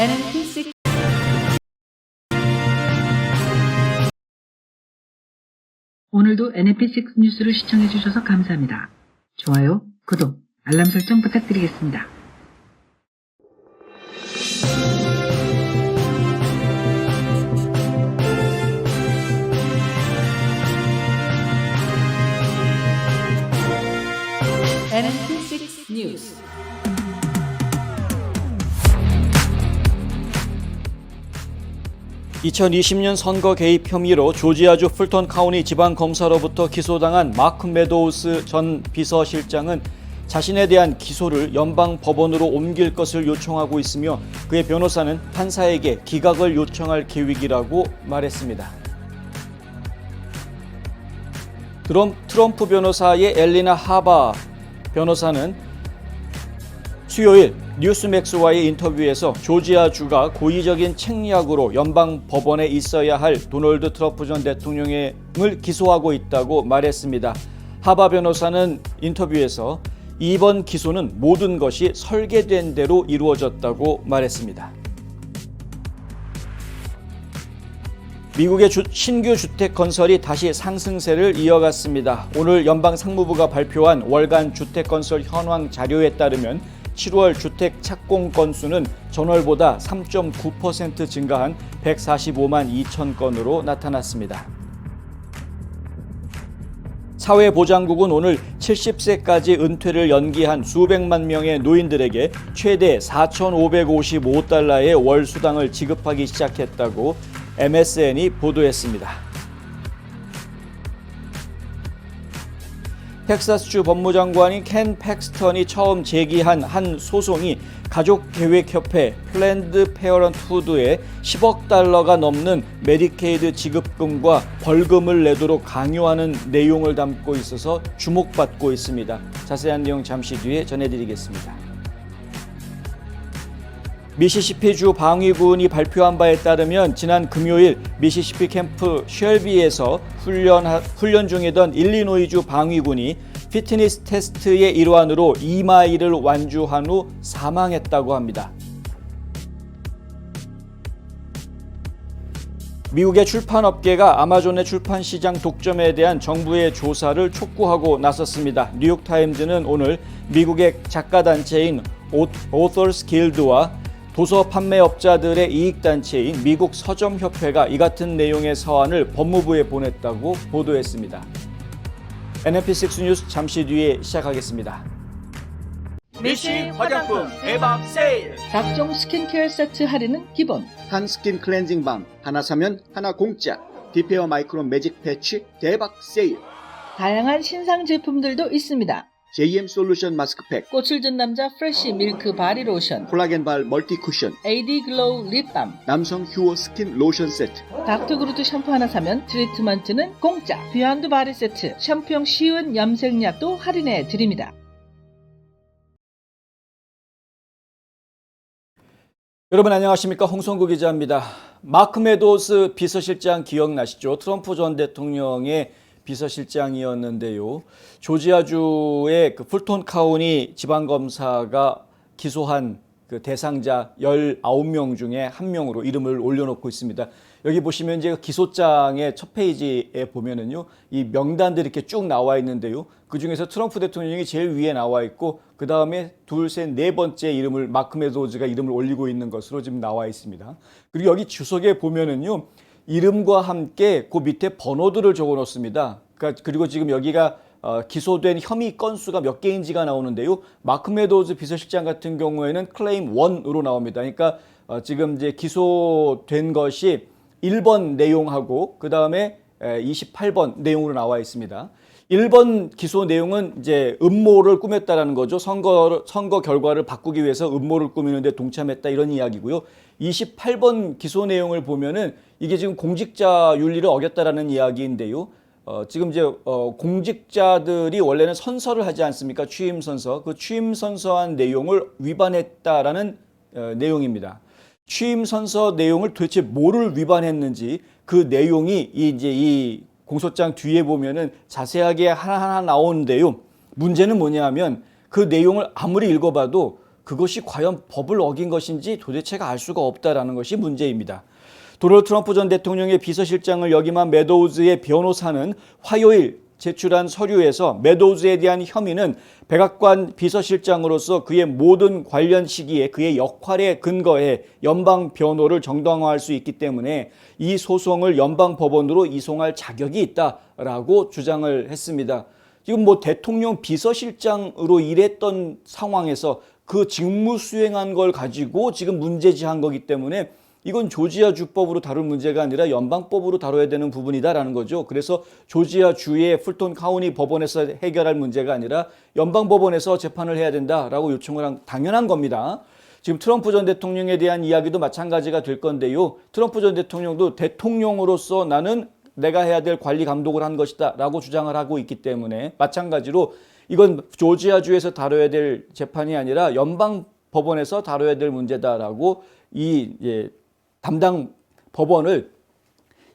NMP6 오늘도 NMP6 뉴스를 시청해 주셔서 감사합니다. 좋아요, 구독, 알람 설정 부탁드리겠습니다. NMP6 뉴스. (2020년) 선거 개입 혐의로 조지아주 풀턴 카운티 지방검사로부터 기소당한 마크 메도우스 전 비서실장은 자신에 대한 기소를 연방법원으로 옮길 것을 요청하고 있으며 그의 변호사는 판사에게 기각을 요청할 계획이라고 말했습니다. 트럼프 변호사의 엘리나 하바 변호사는 수요일 뉴스맥스와의 인터뷰에서 조지아주가 고의적인 책략으로 연방 법원에 있어야 할 도널드 트럼프 전 대통령을 기소하고 있다고 말했습니다. 하바 변호사는 인터뷰에서 이번 기소는 모든 것이 설계된 대로 이루어졌다고 말했습니다. 미국의 신규 주택 건설이 다시 상승세를 이어갔습니다. 오늘 연방 상무부가 발표한 월간 주택 건설 현황 자료에 따르면 7월 주택 착공 건수는 전월보다 3.9% 증가한 145만 2천 건으로 나타났습니다. 사회보장국은 오늘 70세까지 은퇴를 연기한 수백만 명의 노인들에게 최대 4,555달러의 월 수당을 지급하기 시작했다고 MSN이 보도했습니다. 텍사스주 법무장관인 켄 팩스턴이 처음 제기한 한 소송이 가족계획협회 플랜드 페어런트후드에 10억 달러가 넘는 메디케이드 지급금과 벌금을 내도록 강요하는 내용을 담고 있어서 주목받고 있습니다. 자세한 내용 잠시 뒤에 전해드리겠습니다. 미시시피주 방위군이 발표한 바에 따르면 지난 금요일 미시시피 캠프 쉘비에서 훈련 중이던 일리노이주 방위군이 피트니스 테스트의 일환으로 2마일을 완주한 후 사망했다고 합니다. 미국의 출판업계가 아마존의 출판 시장 독점에 대한 정부의 조사를 촉구하고 나섰습니다. 뉴욕타임즈는 오늘 미국의 작가단체인 Authors Guild와 도서 판매업자들의 이익단체인 미국 서점협회가 이 같은 내용의 서한을 법무부에 보냈다고 보도했습니다. NMP6 뉴스 잠시 뒤에 시작하겠습니다. 미신 화장품 대박 세일! 각종 스킨케어 세트 할인은 기본. 한 스킨 클렌징 밤 하나 사면 하나 공짜. 디페어 마이크로 매직 패치 대박 세일. 다양한 신상 제품들도 있습니다. JM 솔루션 마스크팩, 꽃을 든 남자 프레쉬 밀크 바디 로션, 콜라겐 발 멀티 쿠션, AD 글로우 립밤, 남성 휴어 스킨 로션 세트. 닥터 그루트 샴푸 하나 사면 트리트먼트는 공짜. 비욘드 바디 세트, 샴푸용 쉬운 염색약도 할인해 드립니다. 여러분 안녕하십니까? 홍성구 기자입니다. 마크 메도우스 비서실장 기억나시죠? 트럼프 전 대통령의 비서실장이었는데요. 조지아주의 풀턴 카운티 지방검사가 기소한 그 대상자 19명 중에 한 명으로 이름을 올려놓고 있습니다. 여기 보시면 이제 기소장의 첫 페이지에 보면은요, 이 명단들이 이렇게 쭉 나와 있는데요. 그 중에서 트럼프 대통령이 제일 위에 나와 있고, 그 다음에 둘, 셋, 네 번째 이름을 마크 메도우즈가 이름을 올리고 있는 것으로 지금 나와 있습니다. 그리고 여기 주석에 보면은요, 이름과 함께 그 밑에 번호들을 적어 놓습니다. 그리고 지금 여기가 기소된 혐의 건수가 몇 개인지가 나오는데요. 마크 메도우즈 비서실장 같은 경우에는 클레임 1으로 나옵니다. 그러니까 지금 이제 기소된 것이 1번 내용하고 그 다음에 28번 내용으로 나와 있습니다. 1번 기소 내용은 이제 음모를 꾸몄다라는 거죠. 선거 결과를 바꾸기 위해서 음모를 꾸미는데 동참했다 이런 이야기고요. 28번 기소 내용을 보면은 이게 지금 공직자 윤리를 어겼다라는 이야기인데요. 지금 이제 공직자들이 원래는 선서를 하지 않습니까? 취임 선서. 그 취임 선서한 내용을 위반했다라는 내용입니다. 취임 선서 내용을 도대체 뭐를 위반했는지 그 내용이 이제 이 공소장 뒤에 보면은 자세하게 하나하나 나오는데요. 문제는 뭐냐면 그 내용을 아무리 읽어봐도 그것이 과연 법을 어긴 것인지 도대체가 알 수가 없다라는 것이 문제입니다. 도널드 트럼프 전 대통령의 비서실장을 역임한 매도우즈의 변호사는 화요일 제출한 서류에서 매도우즈에 대한 혐의는 백악관 비서실장으로서 그의 모든 관련 시기에 그의 역할에 근거해 연방 변호를 정당화할 수 있기 때문에 이 소송을 연방 법원으로 이송할 자격이 있다라고 주장을 했습니다. 지금 뭐 대통령 비서실장으로 일했던 상황에서 그 직무 수행한 걸 가지고 지금 문제지한 거기 때문에 이건 조지아 주법으로 다룰 문제가 아니라 연방법으로 다뤄야 되는 부분이다라는 거죠. 그래서 조지아 주의 풀톤 카운티 법원에서 해결할 문제가 아니라 연방 법원에서 재판을 해야 된다라고 요청을 한 당연한 겁니다. 지금 트럼프 전 대통령에 대한 이야기도 마찬가지가 될 건데요. 트럼프 전 대통령도 대통령으로서 나는 내가 해야 될 관리 감독을 한 것이다 라고 주장을 하고 있기 때문에 마찬가지로 이건 조지아주에서 다뤄야 될 재판이 아니라 연방 법원에서 다뤄야 될 문제다라고 담당 법원을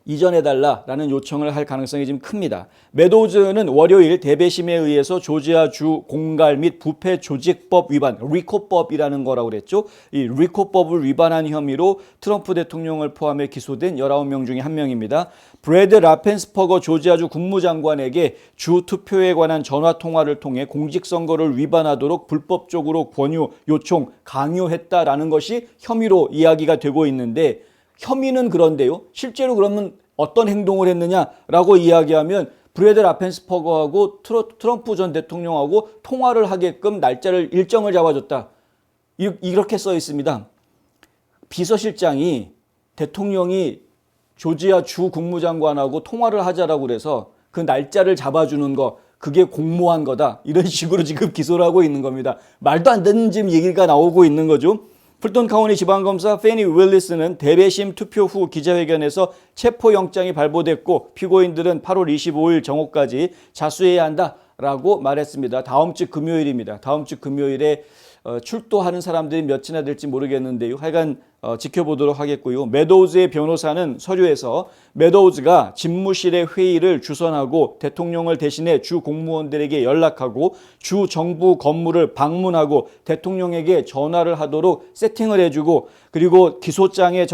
이전해달라라는 요청을 할 가능성이 좀 큽니다. 매도우즈는 월요일 대배심에 의해서 조지아주 공갈 및 부패 조직법 위반, 리코법이라는 거라고 그랬죠. 이 리코법을 위반한 혐의로 트럼프 대통령을 포함해 기소된 19명 중에 한 명입니다. 브래드 라펜스퍼거 조지아주 국무장관에게 주 투표에 관한 전화 통화를 통해 공직선거를 위반하도록 불법적으로 권유, 요청, 강요했다라는 것이 혐의로 이야기가 되고 있는데 혐의는 그런데요. 실제로 그러면 어떤 행동을 했느냐라고 이야기하면 브래드 라펜스퍼거하고 트럼프 전 대통령하고 통화를 하게끔 일정을 잡아줬다. 이렇게 써 있습니다. 비서실장이 대통령이 조지아 주 국무장관하고 통화를 하자라고 그래서 그 날짜를 잡아주는 거 그게 공모한 거다. 이런 식으로 지금 기소를 하고 있는 겁니다. 말도 안 되는 지금 얘기가 나오고 있는 거죠. 풀톤 카운티 지방검사 페니 윌리스는 대배심 투표 후 기자회견에서 체포영장이 발부됐고 피고인들은 8월 25일 정오까지 자수해야 한다라고 말했습니다. 다음 주 금요일입니다. 다음 주 금요일에 출두하는 사람들이 몇이나 될지 모르겠는데요. 하여간 지켜보도록 하겠고요. 매도우즈의 변호사는 서류에서 매도우즈가 집무실의 회의를 주선하고 대통령을 대신해 주 공무원들에게 연락하고 주 정부 건물을 방문하고 대통령에게 전화를 하도록 세팅을 해주고 그리고 기소장에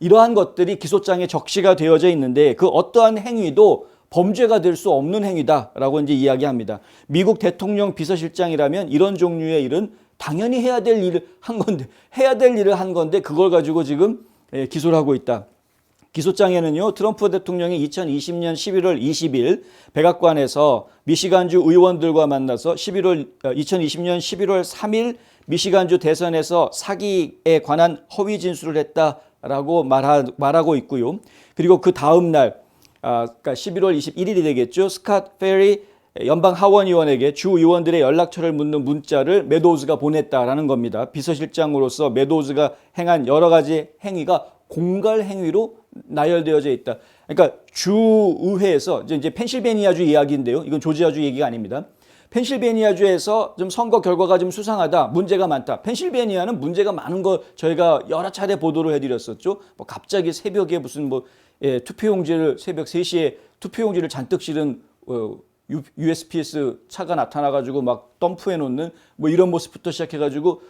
이러한 것들이 기소장에 적시가 되어져 있는데 그 어떠한 행위도 범죄가 될 수 없는 행위다라고 이제 이야기합니다. 미국 대통령 비서실장이라면 이런 종류의 일은 당연히 해야 될 일을 한 건데 그걸 가지고 지금 기소를 하고 있다. 기소장에는요. 트럼프 대통령이 2020년 11월 20일 백악관에서 미시간주 의원들과 만나서 2020년 11월 3일 미시간주 대선에서 사기에 관한 허위 진술을 했다라고 말하고 있고요. 그리고 그 다음 날 그러니까 11월 21일이 되겠죠. 스캇 페리 연방 하원의원에게 주 의원들의 연락처를 묻는 문자를 매도우즈가 보냈다라는 겁니다. 비서실장으로서 매도우즈가 행한 여러 가지 행위가 공갈 행위로 나열되어져 있다. 그러니까 주의회에서 이제 펜실베니아주 이야기인데요. 이건 조지아주 얘기가 아닙니다. 펜실베니아주에서 좀 선거 결과가 좀 수상하다, 문제가 많다. 펜실베니아는 문제가 많은 거 저희가 여러 차례 보도를 해드렸었죠. 뭐 갑자기 새벽에 무슨 투표용지를 새벽 3시에 투표용지를 잔뜩 실은 USPS 차가 나타나가지고 막 덤프해 놓는 뭐 이런 모습부터 시작해가지고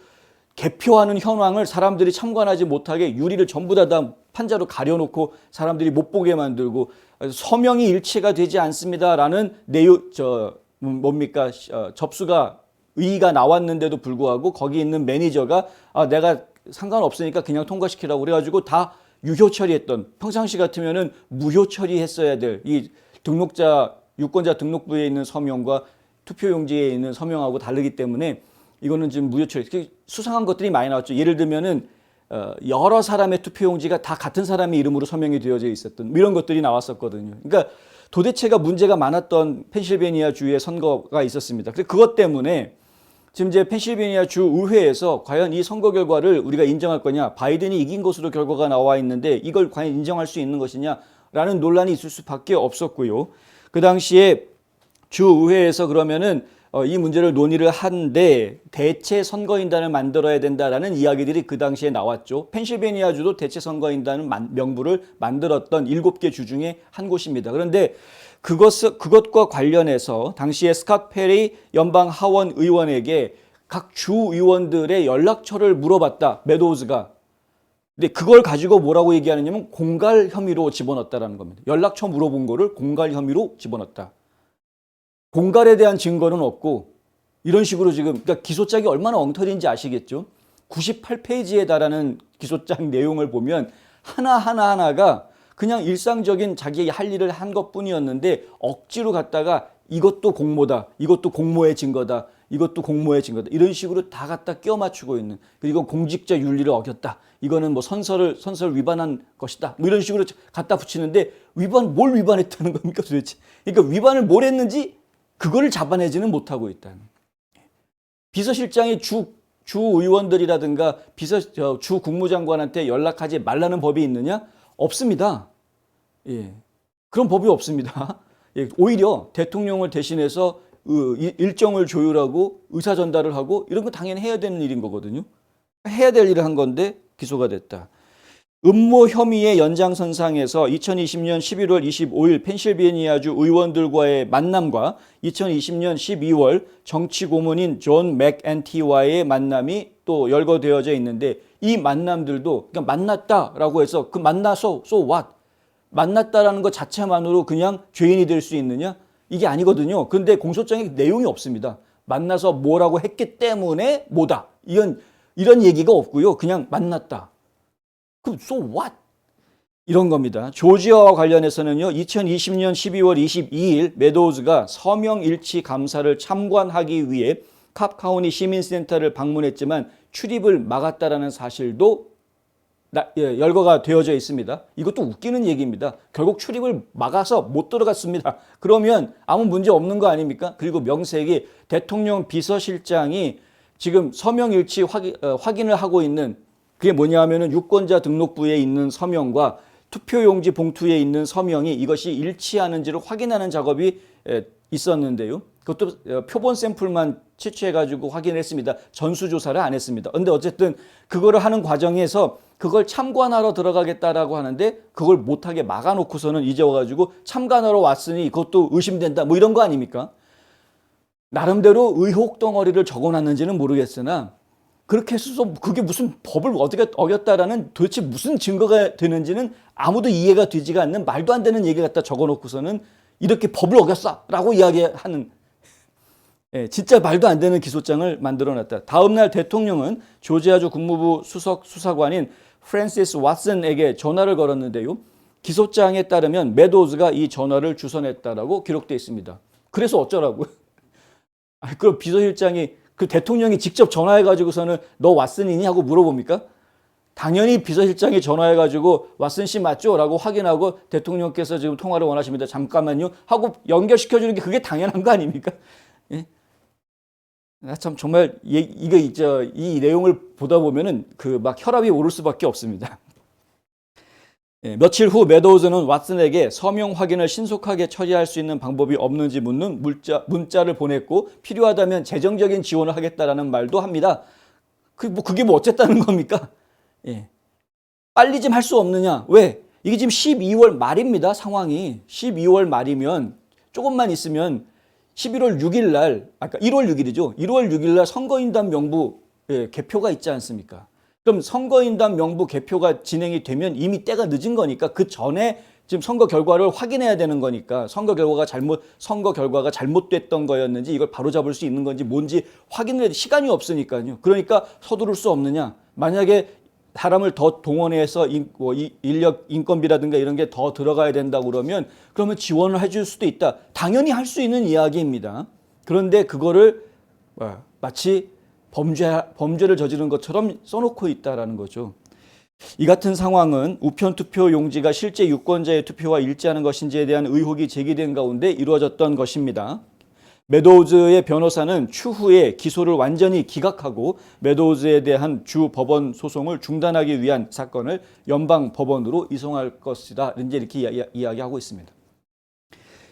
개표하는 현황을 사람들이 참관하지 못하게 유리를 전부 다 판자로 가려놓고 사람들이 못 보게 만들고 서명이 일치가 되지 않습니다라는 접수가 의의가 나왔는데도 불구하고 거기 있는 매니저가 내가 상관없으니까 그냥 통과시키라고 그래가지고 다 유효 처리했던 평상시 같으면은 무효 처리했어야 될 이 유권자 등록부에 있는 서명과 투표용지에 있는 서명하고 다르기 때문에 이거는 지금 무효 처리. 수상한 것들이 많이 나왔죠. 예를 들면은 여러 사람의 투표용지가 다 같은 사람의 이름으로 서명이 되어져 있었던 이런 것들이 나왔었거든요. 그러니까 도대체가 문제가 많았던 펜실베니아 주의 선거가 있었습니다. 그래서 그것 때문에 지금 이제 펜실베니아 주 의회에서 과연 이 선거 결과를 우리가 인정할 거냐, 바이든이 이긴 것으로 결과가 나와 있는데 이걸 과연 인정할 수 있는 것이냐라는 논란이 있을 수밖에 없었고요. 그 당시에 주 의회에서 그러면은 이 문제를 논의를 한데 대체 선거인단을 만들어야 된다라는 이야기들이 그 당시에 나왔죠. 펜실베니아주도 대체 선거인단 명부를 만들었던 7개 주 중에 한 곳입니다. 그런데 그것과 관련해서 당시에 스캇 페리 연방 하원 의원에게 각 주 의원들의 연락처를 물어봤다. 메도우즈가. 근데 그걸 가지고 뭐라고 얘기하느냐면 공갈 혐의로 집어넣었다라는 겁니다. 연락처 물어본 거를 공갈 혐의로 집어넣었다. 공갈에 대한 증거는 없고 이런 식으로 지금 그러니까 기소장이 얼마나 엉터리인지 아시겠죠? 98페이지에 달하는 기소장 내용을 보면 하나하나가 그냥 일상적인 자기의 할 일을 한 것뿐이었는데 억지로 갖다가 이것도 공모다. 이것도 공모의 증거다. 이것도 공모의 증거다. 이런 식으로 다 갖다 끼워 맞추고 있는. 그리고 공직자 윤리를 어겼다. 이거는 뭐 선서를 위반한 것이다. 뭐 이런 식으로 갖다 붙이는데 뭘 위반했다는 겁니까 도대체? 그러니까 위반을 뭘 했는지 그거를 잡아내지는 못하고 있다는. 비서실장이 주 의원들이라든가 주 국무장관한테 연락하지 말라는 법이 있느냐? 없습니다. 예. 그런 법이 없습니다. 예. 오히려 대통령을 대신해서 일정을 조율하고 의사 전달을 하고 이런 거 당연히 해야 되는 일인 거거든요. 해야 될 일을 한 건데 기소가 됐다. 음모 혐의의 연장선상에서 2020년 11월 25일 펜실베니아주 의원들과의 만남과 2020년 12월 정치 고문인 존 맥앤티와의 만남이 또 열거되어져 있는데 이 만남들도 그냥 만났다라고 해서 그 만나서 so what? 만났다라는 것 자체만으로 그냥 죄인이 될 수 있느냐? 이게 아니거든요. 그런데 공소장에 내용이 없습니다. 만나서 뭐라고 했기 때문에 뭐다. 이런 얘기가 없고요. 그냥 만났다. 그럼 so what? 이런 겁니다. 조지아와 관련해서는요. 2020년 12월 22일 메도우즈가 서명 일치 감사를 참관하기 위해 캅카우니 시민센터를 방문했지만 출입을 막았다라는 사실도 열거가 되어져 있습니다. 이것도 웃기는 얘기입니다. 결국 출입을 막아서 못 들어갔습니다. 그러면 아무 문제 없는 거 아닙니까? 그리고 명색이 대통령 비서실장이 지금 서명 일치 확인을 하고 있는 그게 뭐냐 하면은 유권자 등록부에 있는 서명과 투표용지 봉투에 있는 서명이 이것이 일치하는지를 확인하는 작업이 있었는데요. 그것도 표본 샘플만 채취해가지고 확인을 했습니다. 전수조사를 안 했습니다. 그런데 어쨌든 그거를 하는 과정에서 그걸 참관하러 들어가겠다라고 하는데 그걸 못하게 막아놓고서는 이제 와가지고 참관하러 왔으니 그것도 의심된다. 뭐 이런 거 아닙니까? 나름대로 의혹 덩어리를 적어놨는지는 모르겠으나 그렇게 해서 그게 무슨 법을 어떻게 어겼다라는 도대체 무슨 증거가 되는지는 아무도 이해가 되지가 않는 말도 안 되는 얘기 갖다 적어놓고서는 이렇게 법을 어겼어라고 이야기하는 진짜 말도 안 되는 기소장을 만들어놨다. 다음 날 대통령은 조지아주 국무부 수석 수사관인 프랜시스 왓슨에게 전화를 걸었는데요. 기소장에 따르면 메도우즈가 이 전화를 주선했다라고 기록되어 있습니다. 그래서 어쩌라고요? 그럼 비서실장이 그 대통령이 직접 전화해가지고서는 너 왓슨이니? 하고 물어봅니까? 당연히 비서실장이 전화해가지고 왓슨 씨 맞죠? 라고 확인하고 대통령께서 지금 통화를 원하십니다. 잠깐만요. 하고 연결시켜주는 게 그게 당연한 거 아닙니까? 예? 참 정말 이 내용을 보다 보면은 그 막 혈압이 오를 수밖에 없습니다. 예, 며칠 후 메도우즈는 왓슨에게 서명 확인을 신속하게 처리할 수 있는 방법이 없는지 묻는 문자를 보냈고 필요하다면 재정적인 지원을 하겠다라는 말도 합니다. 그게 뭐 어쨌다는 겁니까? 예. 빨리 좀 할 수 없느냐? 왜? 이게 지금 12월 말입니다. 상황이 12월 말이면 조금만 있으면 11월 6일 날, 아까 1월 6일이죠. 1월 6일 날 선거인단 명부 개표가 있지 않습니까? 그럼 선거인단 명부 개표가 진행이 되면 이미 때가 늦은 거니까 그 전에 지금 선거 결과를 확인해야 되는 거니까 선거 결과가 잘못됐던 거였는지 이걸 바로잡을 수 있는 건지 뭔지 확인할 시간이 없으니까요. 그러니까 서두를 수 없느냐. 만약에 사람을 더 동원해서 인력 인건비라든가 이런 게 더 들어가야 된다고 그러면 지원을 해줄 수도 있다. 당연히 할 수 있는 이야기입니다. 그런데 그거를 마치 범죄를 저지른 것처럼 써놓고 있다라는 거죠. 이 같은 상황은 우편 투표 용지가 실제 유권자의 투표와 일치하는 것인지에 대한 의혹이 제기된 가운데 이루어졌던 것입니다. 메도우즈의 변호사는 추후에 기소를 완전히 기각하고 메도우즈에 대한 주 법원 소송을 중단하기 위한 사건을 연방 법원으로 이송할 것이다. 이렇게 이야기하고 있습니다.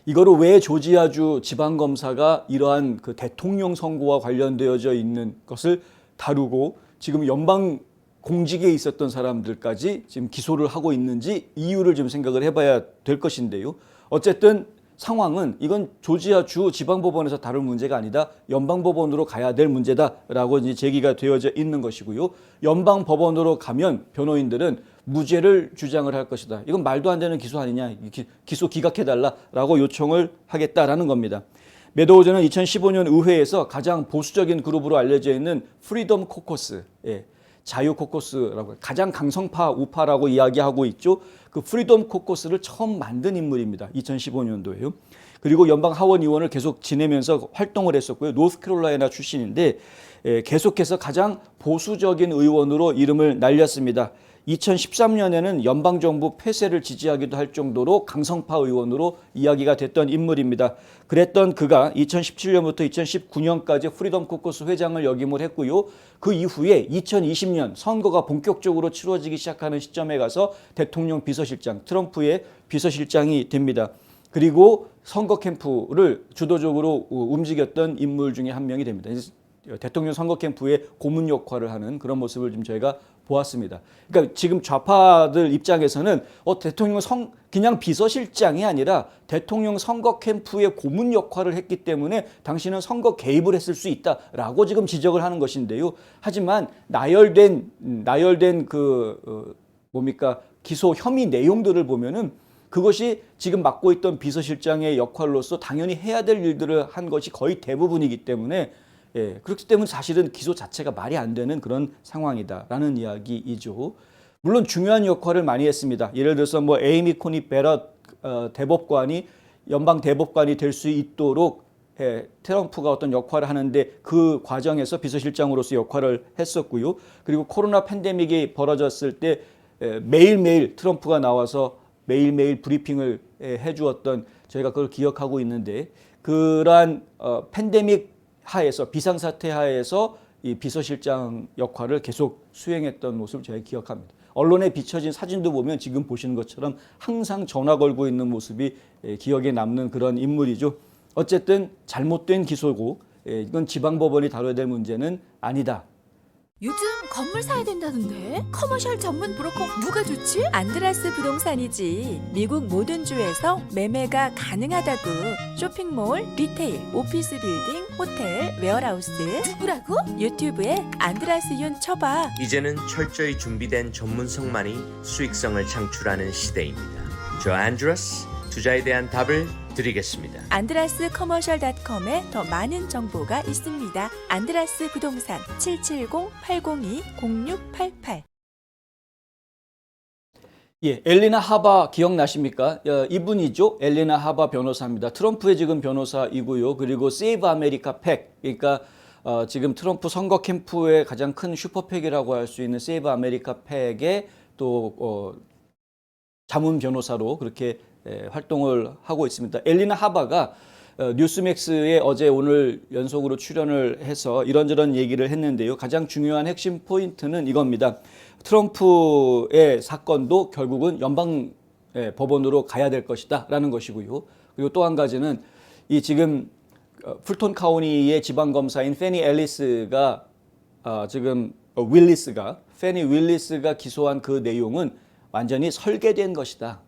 이거를 왜 조지아주 지방검사가 이러한 그 대통령 선거와 관련되어져 있는 것을 다루고 지금 연방 공직에 있었던 사람들까지 지금 기소를 하고 있는지 이유를 좀 생각을 해봐야 될 것인데요. 어쨌든 상황은 이건 조지아 주 지방법원에서 다룰 문제가 아니다. 연방법원으로 가야 될 문제다라고 이제 제기가 되어져 있는 것이고요. 연방법원으로 가면 변호인들은 무죄를 주장을 할 것이다. 이건 말도 안 되는 기소 아니냐. 기소 기각해달라라고 요청을 하겠다라는 겁니다. 메도우즈는 2015년 의회에서 가장 보수적인 그룹으로 알려져 있는 프리덤 코커스, 자유 코커스라고 가장 강성파 우파라고 이야기하고 있죠. 그 프리덤 코커스를 처음 만든 인물입니다. 2015년도에요. 그리고 연방 하원 의원을 계속 지내면서 활동을 했었고요. 노스캐롤라이나 출신인데 계속해서 가장 보수적인 의원으로 이름을 날렸습니다. 2013년에는 연방정부 폐쇄를 지지하기도 할 정도로 강성파 의원으로 이야기가 됐던 인물입니다. 그랬던 그가 2017년부터 2019년까지 프리덤 코커스 회장을 역임을 했고요. 그 이후에 2020년 선거가 본격적으로 치러지기 시작하는 시점에 가서 대통령 비서실장, 트럼프의 비서실장이 됩니다. 그리고 선거 캠프를 주도적으로 움직였던 인물 중에 한 명이 됩니다. 대통령 선거 캠프의 고문 역할을 하는 그런 모습을 좀 저희가 보았습니다. 그러니까 지금 좌파들 입장에서는 대통령은 그냥 비서실장이 아니라 대통령 선거 캠프의 고문 역할을 했기 때문에 당신은 선거 개입을 했을 수 있다라고 지금 지적을 하는 것인데요. 하지만 나열된 기소 혐의 내용들을 보면은 그것이 지금 맡고 있던 비서실장의 역할로서 당연히 해야 될 일들을 한 것이 거의 대부분이기 때문에 그렇기 때문에 사실은 기소 자체가 말이 안 되는 그런 상황이다라는 이야기이죠. 물론 중요한 역할을 많이 했습니다. 예를 들어서 에이미 코니 베럿 대법관이 연방 대법관이 될 수 있도록 트럼프가 어떤 역할을 하는데 그 과정에서 비서실장으로서 역할을 했었고요. 그리고 코로나 팬데믹이 벌어졌을 때 매일매일 트럼프가 나와서 매일매일 브리핑을 해주었던 저희가 그걸 기억하고 있는데 그러한 팬데믹 하에서 비상사태 하에서 이 비서실장 역할을 계속 수행했던 모습을 제가 기억합니다. 언론에 비춰진 사진도 보면 지금 보시는 것처럼 항상 전화 걸고 있는 모습이 기억에 남는 그런 인물이죠. 어쨌든 잘못된 기소고 이건 지방법원이 다뤄야 될 문제는 아니다. 요즘 건물 사야 된다던데? 커머셜 전문 브로커 누가 좋지? 안드라스 부동산이지. 미국 모든 주에서 매매가 가능하다고. 쇼핑몰, 리테일, 오피스 빌딩, 호텔, 웨어하우스. 누구라고? 유튜브에 안드라스 윤 쳐봐. 이제는 철저히 준비된 전문성만이 수익성을 창출하는 시대입니다. 저 안드라스 투자에 대한 답을 드리겠습니다. 안드라스 커머셜.com에 더 많은 정보가 있습니다. 안드라스 부동산 770-802-0688. 엘리나 하바 기억나십니까? 이분이죠. 엘리나 하바 변호사입니다. 트럼프의 지금 변호사이고요. 그리고 세이브 아메리카 팩, 그러니까 지금 트럼프 선거 캠프의 가장 큰 슈퍼팩이라고 할 수 있는 세이브 아메리카 팩의 또 자문 변호사로 그렇게 활동을 하고 있습니다. 엘리나 하바가 뉴스맥스에 어제 오늘 연속으로 출연을 해서 이런저런 얘기를 했는데요. 가장 중요한 핵심 포인트는 이겁니다. 트럼프의 사건도 결국은 연방 법원으로 가야 될 것이다 라는 것이고요. 그리고 또 한 가지는 이 지금 풀톤 카운티의 지방검사인 페니 윌리스가 페니 윌리스가 기소한 그 내용은 완전히 설계된 것이다.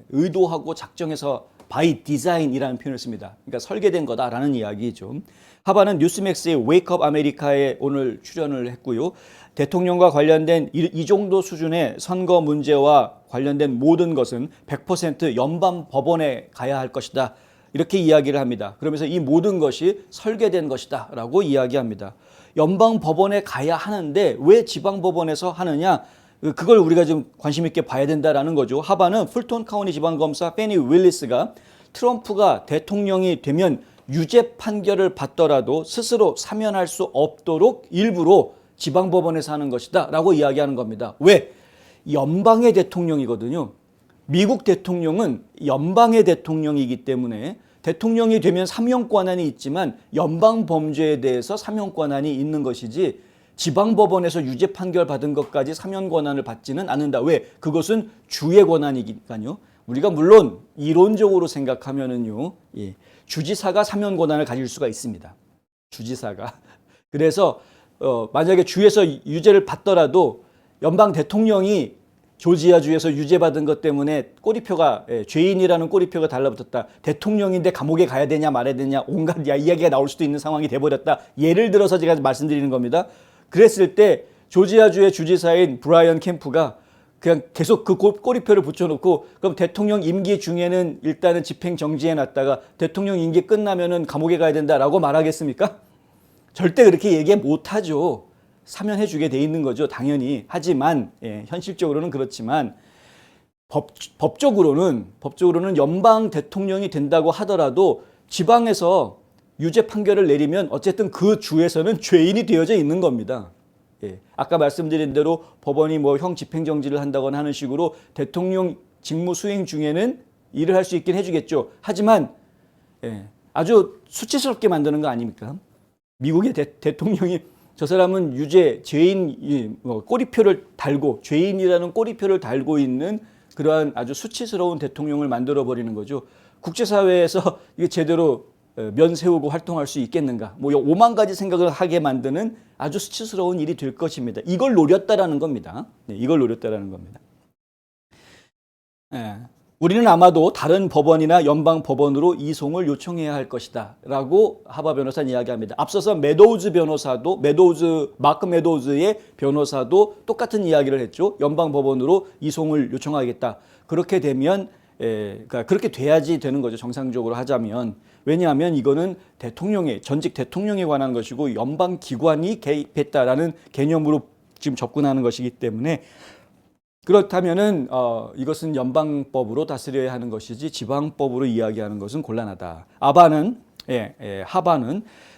의도하고 작정해서 바이 디자인이라는 표현을 씁니다. 그러니까 설계된 거다라는 이야기죠. 하바는 뉴스맥스의 웨이크업 아메리카에 오늘 출연을 했고요. 대통령과 관련된 이 정도 수준의 선거 문제와 관련된 모든 것은 100% 연방 법원에 가야 할 것이다. 이렇게 이야기를 합니다. 그러면서 이 모든 것이 설계된 것이다 라고 이야기합니다. 연방 법원에 가야 하는데 왜 지방 법원에서 하느냐? 그걸 우리가 좀 관심 있게 봐야 된다라는 거죠. 하바는 풀톤 카운티 지방검사 페니 윌리스가 트럼프가 대통령이 되면 유죄 판결을 받더라도 스스로 사면할 수 없도록 일부러 지방법원에서 하는 것이다 라고 이야기하는 겁니다. 왜? 연방의 대통령이거든요. 미국 대통령은 연방의 대통령이기 때문에 대통령이 되면 사면 권한이 있지만 연방 범죄에 대해서 사면 권한이 있는 것이지 지방법원에서 유죄 판결 받은 것까지 사면 권한을 받지는 않는다. 왜? 그것은 주의 권한이니까요. 우리가 물론 이론적으로 생각하면은요, 주지사가 사면 권한을 가질 수가 있습니다. 주지사가. 그래서 만약에 주에서 유죄를 받더라도 연방 대통령이 조지아주에서 유죄받은 것 때문에 꼬리표가 죄인이라는 꼬리표가 달라붙었다. 대통령인데 감옥에 가야 되냐 말아야 되냐 온갖 이야기가 나올 수도 있는 상황이 돼버렸다. 예를 들어서 제가 말씀드리는 겁니다. 그랬을 때 조지아주의 주지사인 브라이언 캠프가 그냥 계속 그 꼬리표를 붙여놓고 그럼 대통령 임기 중에는 일단은 집행 정지해놨다가 대통령 임기 끝나면은 감옥에 가야 된다라고 말하겠습니까? 절대 그렇게 얘기 못하죠. 사면해주게 돼 있는 거죠. 당연히. 하지만 현실적으로는 그렇지만 법적으로는 연방 대통령이 된다고 하더라도 지방에서 유죄 판결을 내리면 어쨌든 그 주에서는 죄인이 되어져 있는 겁니다. 아까 말씀드린 대로 법원이 뭐 형 집행정지를 한다거나 하는 식으로 대통령 직무 수행 중에는 일을 할 수 있긴 해주겠죠. 하지만 아주 수치스럽게 만드는 거 아닙니까? 미국의 대통령이 저 사람은 유죄, 죄인, 꼬리표를 달고 죄인이라는 꼬리표를 달고 있는 그러한 아주 수치스러운 대통령을 만들어버리는 거죠. 국제사회에서 이게 제대로 면 세우고 활동할 수 있겠는가? 뭐 5만 가지 생각을 하게 만드는 아주 수치스러운 일이 될 것입니다. 이걸 노렸다라는 겁니다. 이걸 노렸다라는 겁니다. 우리는 아마도 다른 법원이나 연방 법원으로 이송을 요청해야 할 것이다 라고 하바 변호사는 이야기합니다. 앞서서 마크 메도우즈의 변호사도 똑같은 이야기를 했죠. 연방 법원으로 이송을 요청하겠다. 그렇게 되면 그러니까 그렇게 돼야지 되는 거죠. 정상적으로 하자면. 왜냐하면 이거는 전직 대통령에 관한 것이고 연방 기관이 개입했다라는 개념으로 지금 접근하는 것이기 때문에 그렇다면은 이것은 연방법으로 다스려야 하는 것이지 지방법으로 이야기하는 것은 곤란하다. 하바는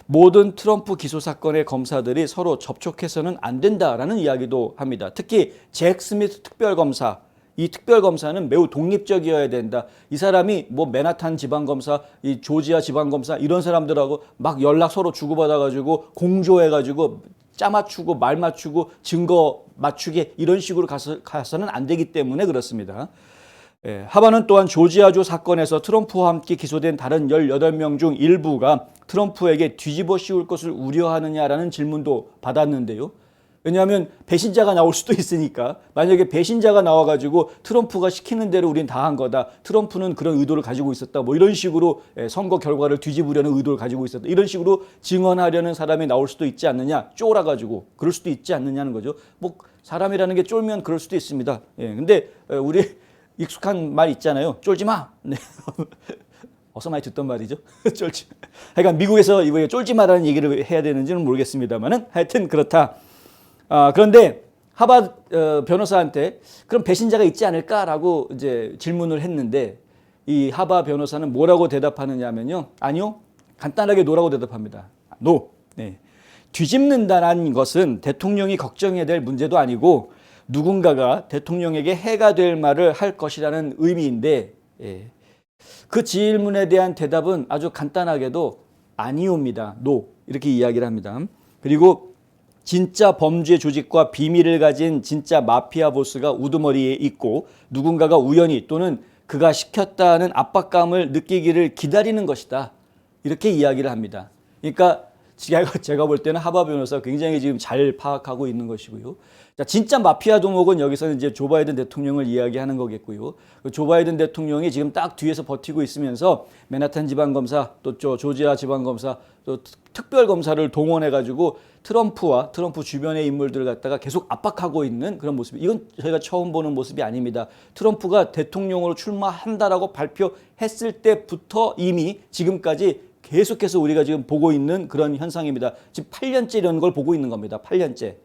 모든 트럼프 기소 사건의 검사들이 서로 접촉해서는 안 된다라는 이야기도 합니다. 특히 잭 스미스 특별검사, 이 특별검사는 매우 독립적이어야 된다. 이 사람이 뭐 맨하탄 지방검사, 이 조지아 지방검사 이런 사람들하고 막 연락 서로 주고받아가지고 공조해가지고 짜 맞추고 말 맞추고 증거 맞추게 이런 식으로 가서는 안 되기 때문에 그렇습니다. 하바는 또한 조지아주 사건에서 트럼프와 함께 기소된 다른 18명 중 일부가 트럼프에게 뒤집어 씌울 것을 우려하느냐라는 질문도 받았는데요. 왜냐하면 배신자가 나올 수도 있으니까 만약에 배신자가 나와가지고 트럼프가 시키는 대로 우린 다 한 거다. 트럼프는 그런 의도를 가지고 있었다. 뭐 이런 식으로 선거 결과를 뒤집으려는 의도를 가지고 있었다. 이런 식으로 증언하려는 사람이 나올 수도 있지 않느냐. 쫄아가지고 그럴 수도 있지 않느냐는 거죠. 뭐 사람이라는 게 쫄면 그럴 수도 있습니다. 근데 우리 익숙한 말 있잖아요. 쫄지 마. 네. 어서 많이 듣던 말이죠. 쫄지. 하여간 미국에서 이번에 쫄지 마라는 얘기를 해야 되는지는 모르겠습니다만은 하여튼 그렇다. 그런데 하바 변호사한테 그럼 배신자가 있지 않을까라고 이제 질문을 했는데 이 하바 변호사는 뭐라고 대답하느냐면요. 아니요. 간단하게 노라고 대답합니다. 노. 뒤집는다는 것은 대통령이 걱정해야 될 문제도 아니고 누군가가 대통령에게 해가 될 말을 할 것이라는 의미인데 그 질문에 대한 대답은 아주 간단하게도 아니옵니다. 노. 이렇게 이야기를 합니다. 그리고 진짜 범죄 조직과 비밀을 가진 진짜 마피아 보스가 우두머리에 있고 누군가가 우연히 또는 그가 시켰다는 압박감을 느끼기를 기다리는 것이다. 이렇게 이야기를 합니다. 그러니까 제가 볼 때는 하바 변호사가 굉장히 지금 잘 파악하고 있는 것이고요. 자, 진짜 마피아 도목은 여기서는 이제 조 바이든 대통령을 이야기하는 거겠고요. 조 바이든 대통령이 지금 딱 뒤에서 버티고 있으면서 맨하탄 지방검사, 또 조지아 지방검사, 또 특별검사를 동원해가지고 트럼프와 트럼프 주변의 인물들을 갖다가 계속 압박하고 있는 그런 모습. 이건 저희가 처음 보는 모습이 아닙니다. 트럼프가 대통령으로 출마한다라고 발표했을 때부터 이미 지금까지 계속해서 우리가 지금 보고 있는 그런 현상입니다. 지금 8년째 이런 걸 보고 있는 겁니다. 8년째.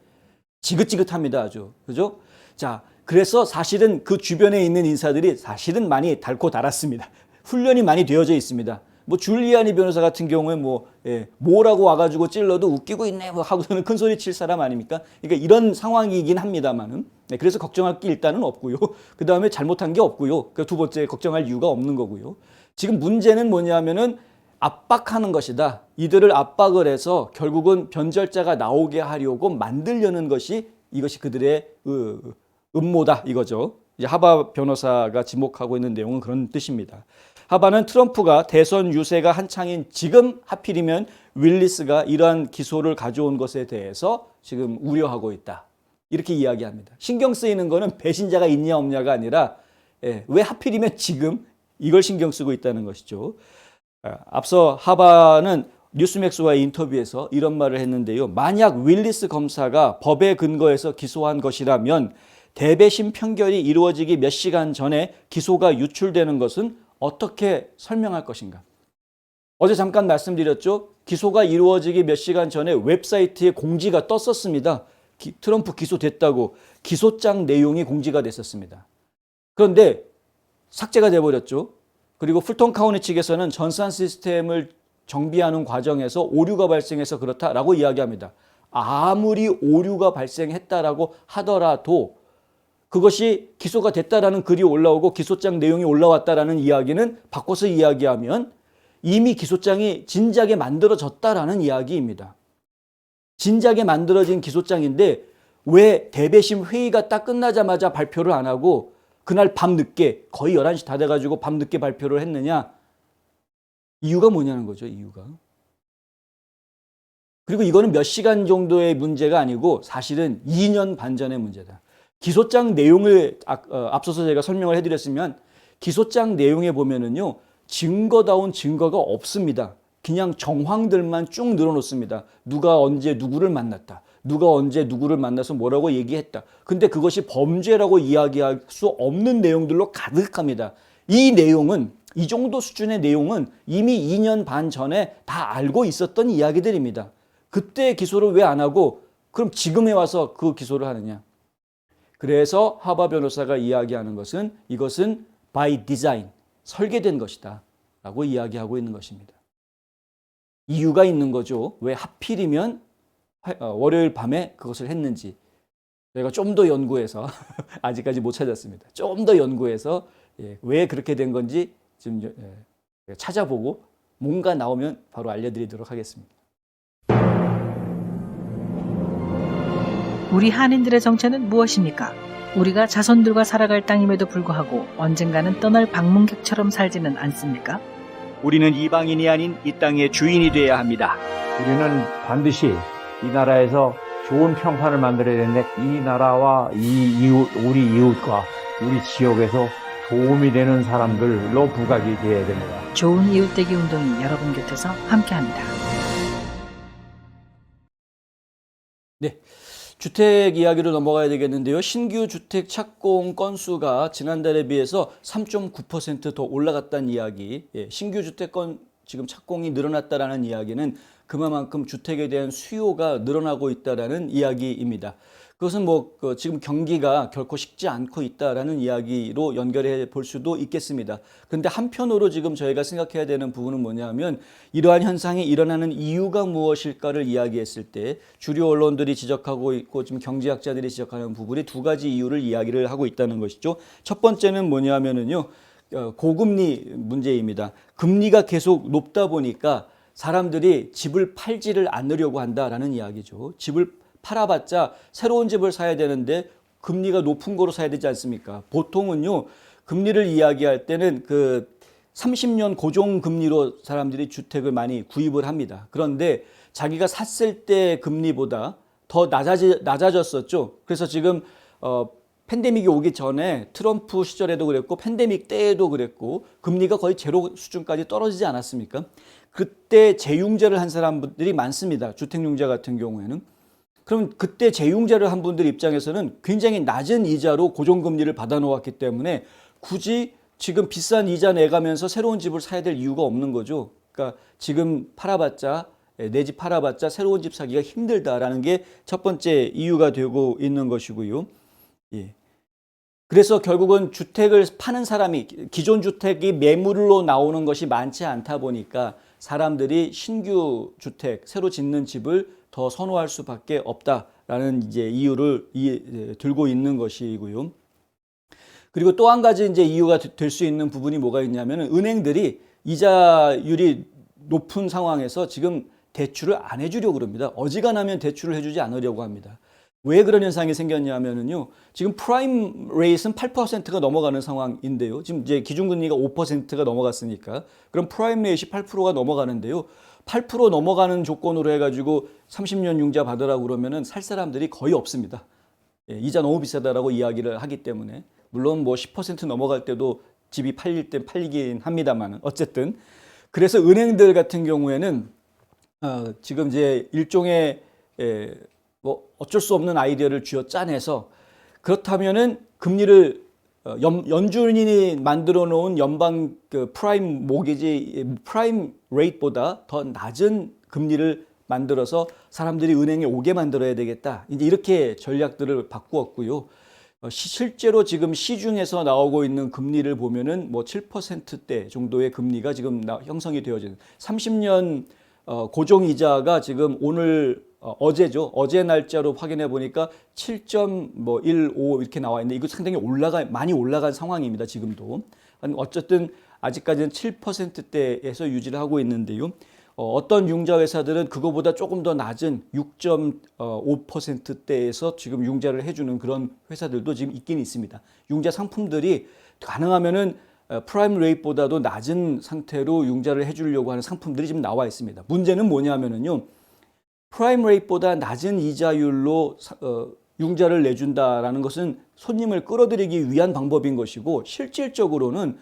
지긋지긋합니다. 아주. 그죠? 자, 그래서 사실은 그 주변에 있는 인사들이 사실은 많이 닳고 닳았습니다. 훈련이 많이 되어져 있습니다. 뭐 줄리아니 변호사 같은 경우에 뭐라고 와가지고 찔러도 웃기고 있네 뭐 하고서는 큰 소리 칠 사람 아닙니까? 그러니까 이런 상황이긴 합니다만은. 그래서 걱정할 게 일단은 없고요. 그 다음에 잘못한 게 없고요. 두 번째 걱정할 이유가 없는 거고요. 지금 문제는 뭐냐면은 압박하는 것이다. 이들을 압박을 해서 결국은 변절자가 나오게 하려고 만들려는 이것이 그들의 음모다 이거죠. 이제 하바 변호사가 지목하고 있는 내용은 그런 뜻입니다. 하바는 트럼프가 대선 유세가 한창인 지금 하필이면 윌리스가 이러한 기소를 가져온 것에 대해서 지금 우려하고 있다. 이렇게 이야기합니다. 신경 쓰이는 거는 배신자가 있냐 없냐가 아니라 왜 하필이면 지금 이걸 신경 쓰고 있다는 것이죠. 앞서 하바는 뉴스맥스와의 인터뷰에서 이런 말을 했는데요. 만약 윌리스 검사가 법에 근거해서 기소한 것이라면 대배심 판결이 이루어지기 몇 시간 전에 기소가 유출되는 것은 어떻게 설명할 것인가? 어제 잠깐 말씀드렸죠. 기소가 이루어지기 몇 시간 전에 웹사이트에 공지가 떴었습니다. 트럼프 기소됐다고 기소장 내용이 공지가 됐었습니다. 그런데 삭제가 돼버렸죠. 그리고 풀턴 카운티 측에서는 전산 시스템을 정비하는 과정에서 오류가 발생해서 그렇다라고 이야기합니다. 아무리 오류가 발생했다라고 하더라도 그것이 기소가 됐다라는 글이 올라오고 기소장 내용이 올라왔다라는 이야기는 바꿔서 이야기하면 이미 기소장이 진작에 만들어졌다라는 이야기입니다. 진작에 만들어진 기소장인데 왜 대배심 회의가 딱 끝나자마자 발표를 안 하고 그날 밤늦게 거의 11시 다 돼가지고 밤늦게 발표를 했느냐? 이유가 뭐냐는 거죠, 이유가. 그리고 이거는 몇 시간 정도의 문제가 아니고 사실은 2년 반 전의 문제다. 기소장 내용을 앞서서 제가 설명을 해드렸으면 기소장 내용에 보면은요, 증거다운 증거가 없습니다. 그냥 정황들만 쭉 늘어놓습니다. 누가 언제 누구를 만났다. 누가 언제 누구를 만나서 뭐라고 얘기했다. 근데 그것이 범죄라고 이야기할 수 없는 내용들로 가득합니다. 이 내용은, 이 정도 수준의 내용은 이미 2년 반 전에 다 알고 있었던 이야기들입니다. 그때 기소를 왜 안 하고 그럼 지금에 와서 그 기소를 하느냐. 그래서 하바 변호사가 이야기하는 것은 이것은 by design, 설계된 것이다 라고 이야기하고 있는 것입니다. 이유가 있는 거죠. 왜 하필이면 월요일 밤에 그것을 했는지 저희가 좀 더 연구해서 아직까지 못 찾았습니다. 좀 더 연구해서 왜 그렇게 된 건지 좀 찾아보고 뭔가 나오면 바로 알려드리도록 하겠습니다. 우리 한인들의 정체는 무엇입니까? 우리가 자손들과 살아갈 땅임에도 불구하고 언젠가는 떠날 방문객처럼 살지는 않습니까? 우리는 이방인이 아닌 이 땅의 주인이 되어야 합니다. 우리는 반드시 이 나라에서 좋은 평판을 만들어야 되는데 이 나라와 우리 이웃과 우리 지역에서 도움이 되는 사람들로 부각이 되어야 됩니다. 좋은 이웃되기 운동이 여러분 곁에서 함께합니다. 네, 주택 이야기로 넘어가야 되겠는데요. 신규 주택 착공 건수가 지난달에 비해서 3.9% 더 올라갔다는 이야기. 신규 주택 지금 착공이 늘어났다라는 이야기는 그만큼 주택에 대한 수요가 늘어나고 있다라는 이야기입니다. 그것은 지금 경기가 결코 식지 않고 있다라는 이야기로 연결해 볼 수도 있겠습니다. 그런데 한편으로 지금 저희가 생각해야 되는 부분은 뭐냐면 이러한 현상이 일어나는 이유가 무엇일까를 이야기했을 때 주류 언론들이 지적하고 있고 지금 경제학자들이 지적하는 부분이 두 가지 이유를 이야기를 하고 있다는 것이죠. 첫 번째는 뭐냐면은요, 고금리 문제입니다. 금리가 계속 높다 보니까 사람들이 집을 팔지를 않으려고 한다라는 이야기죠. 집을 팔아봤자 새로운 집을 사야 되는데 금리가 높은 거로 사야 되지 않습니까? 보통은요, 금리를 이야기할 때는 30년 고정금리로 사람들이 주택을 많이 구입을 합니다. 그런데 자기가 샀을 때 금리보다 더 낮아졌었죠. 그래서 지금 팬데믹이 오기 전에 트럼프 시절에도 그랬고 팬데믹 때에도 그랬고 금리가 거의 제로 수준까지 떨어지지 않았습니까? 그때 재융자를 한 사람들이 많습니다. 주택융자 같은 경우에는. 그럼 그때 재융자를 한 분들 입장에서는 굉장히 낮은 이자로 고정금리를 받아놓았기 때문에 굳이 지금 비싼 이자 내가면서 새로운 집을 사야 될 이유가 없는 거죠. 그러니까 지금 내 집 팔아봤자 새로운 집 사기가 힘들다라는 게 첫 번째 이유가 되고 있는 것이고요. 예. 그래서 결국은 주택을 파는 사람이 기존 주택이 매물로 나오는 것이 많지 않다 보니까 사람들이 신규 주택, 새로 짓는 집을 더 선호할 수밖에 없다라는 이제 이유를 들고 있는 것이고요. 그리고 또 한 가지 이제 이유가 될 수 있는 부분이 뭐가 있냐면 은행들이 이자율이 높은 상황에서 지금 대출을 안 해주려고 그럽니다. 어지간하면 대출을 해주지 않으려고 합니다. 왜 그런 현상이 생겼냐면요. 지금 프라임 레이트는 8%가 넘어가는 상황인데요. 지금 이제 기준금리가 5%가 넘어갔으니까 그럼 프라임 레이트이 8%가 넘어가는데요. 8% 넘어가는 조건으로 해가지고 30년 융자 받으라고 그러면은 살 사람들이 거의 없습니다. 이자 너무 비싸다라고 이야기를 하기 때문에 물론 뭐 10% 넘어갈 때도 집이 팔릴 땐 팔리긴 합니다만 어쨌든 그래서 은행들 같은 경우에는 지금 이제 일종의 뭐 어쩔 수 없는 아이디어를 쥐어 짜내서 그렇다면은 금리를 연준이 만들어 놓은 연방 그 프라임 모기지 프라임 레이트보다 더 낮은 금리를 만들어서 사람들이 은행에 오게 만들어야 되겠다. 이제 이렇게 전략들을 바꾸었고요. 실제로 지금 시중에서 나오고 있는 금리를 보면은 뭐 7%대 정도의 금리가 지금 형성이 되어지는 30년 고정이자가 지금 오늘 어제죠. 어제 날짜로 확인해 보니까 7.15 이렇게 나와 있는데 이거 상당히 많이 올라간 상황입니다. 지금도. 어쨌든 아직까지는 7%대에서 유지를 하고 있는데요. 어떤 융자 회사들은 그거보다 조금 더 낮은 6.5%대에서 지금 융자를 해주는 그런 회사들도 지금 있긴 있습니다. 융자 상품들이 가능하면은 프라임 레이트보다도 낮은 상태로 융자를 해주려고 하는 상품들이 지금 나와 있습니다. 문제는 뭐냐면은요, 프라임 레이트보다 낮은 이자율로 융자를 내준다라는 것은 손님을 끌어들이기 위한 방법인 것이고 실질적으로는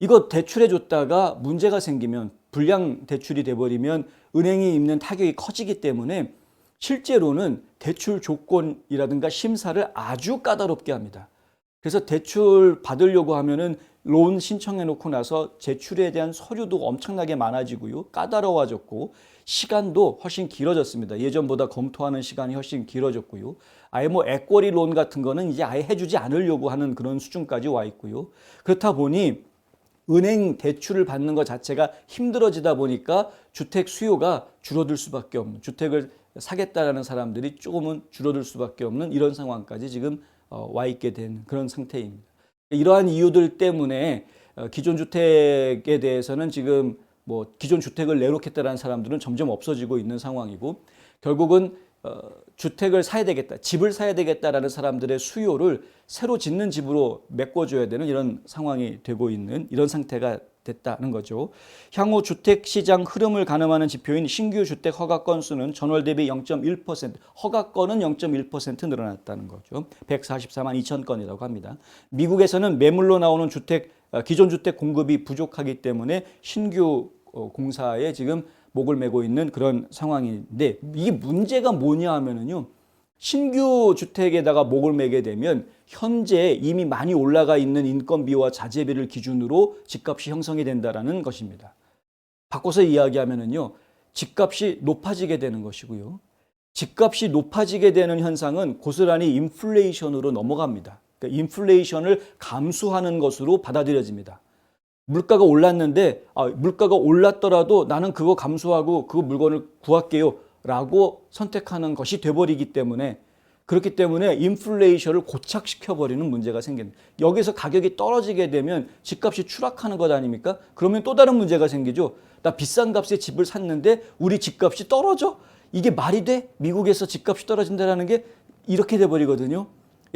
이거 대출해 줬다가 문제가 생기면 불량 대출이 돼버리면 은행이 입는 타격이 커지기 때문에 실제로는 대출 조건이라든가 심사를 아주 까다롭게 합니다. 그래서 대출 받으려고 하면은 론 신청해 놓고 나서 제출에 대한 서류도 엄청나게 많아지고요. 까다로워졌고 시간도 훨씬 길어졌습니다. 예전보다 검토하는 시간이 훨씬 길어졌고요. 아예 뭐 에쿼리 론 같은 거는 이제 아예 해주지 않으려고 하는 그런 수준까지 와 있고요. 그렇다 보니 은행 대출을 받는 것 자체가 힘들어지다 보니까 주택 수요가 줄어들 수밖에 없는, 주택을 사겠다라는 사람들이 조금은 줄어들 수밖에 없는 이런 상황까지 지금 와 있게 된 그런 상태입니다. 이러한 이유들 때문에 기존 주택에 대해서는 지금 뭐 기존 주택을 내놓겠다라는 사람들은 점점 없어지고 있는 상황이고 결국은 주택을 사야 되겠다, 집을 사야 되겠다라는 사람들의 수요를 새로 짓는 집으로 메꿔줘야 되는 이런 상황이 되고 있는 이런 상태가 됐다는 거죠. 향후 주택시장 흐름을 가늠하는 지표인 신규 주택 허가 건수는 전월 대비 0.1%, 허가 건은 0.1% 늘어났다는 거죠. 144만 2천 건이라고 합니다. 미국에서는 매물로 나오는 기존 주택 공급이 부족하기 때문에 신규 공사에 지금 목을 메고 있는 그런 상황인데 이게 문제가 뭐냐 하면은요. 신규 주택에다가 목을 매게 되면 현재 이미 많이 올라가 있는 인건비와 자재비를 기준으로 집값이 형성이 된다라는 것입니다. 바꿔서 이야기하면은요. 집값이 높아지게 되는 것이고요. 집값이 높아지게 되는 현상은 고스란히 인플레이션으로 넘어갑니다. 그러니까 인플레이션을 감수하는 것으로 받아들여집니다. 물가가 올랐는데 물가가 올랐더라도 나는 그거 감수하고 그 물건을 구할게요 라고 선택하는 것이 돼버리기 때문에 그렇기 때문에 인플레이션을 고착시켜버리는 문제가 생깁니다. 여기서 가격이 떨어지게 되면 집값이 추락하는 것 아닙니까? 그러면 또 다른 문제가 생기죠. 나 비싼 값에 집을 샀는데 우리 집값이 떨어져? 이게 말이 돼? 미국에서 집값이 떨어진다는 게 이렇게 돼버리거든요.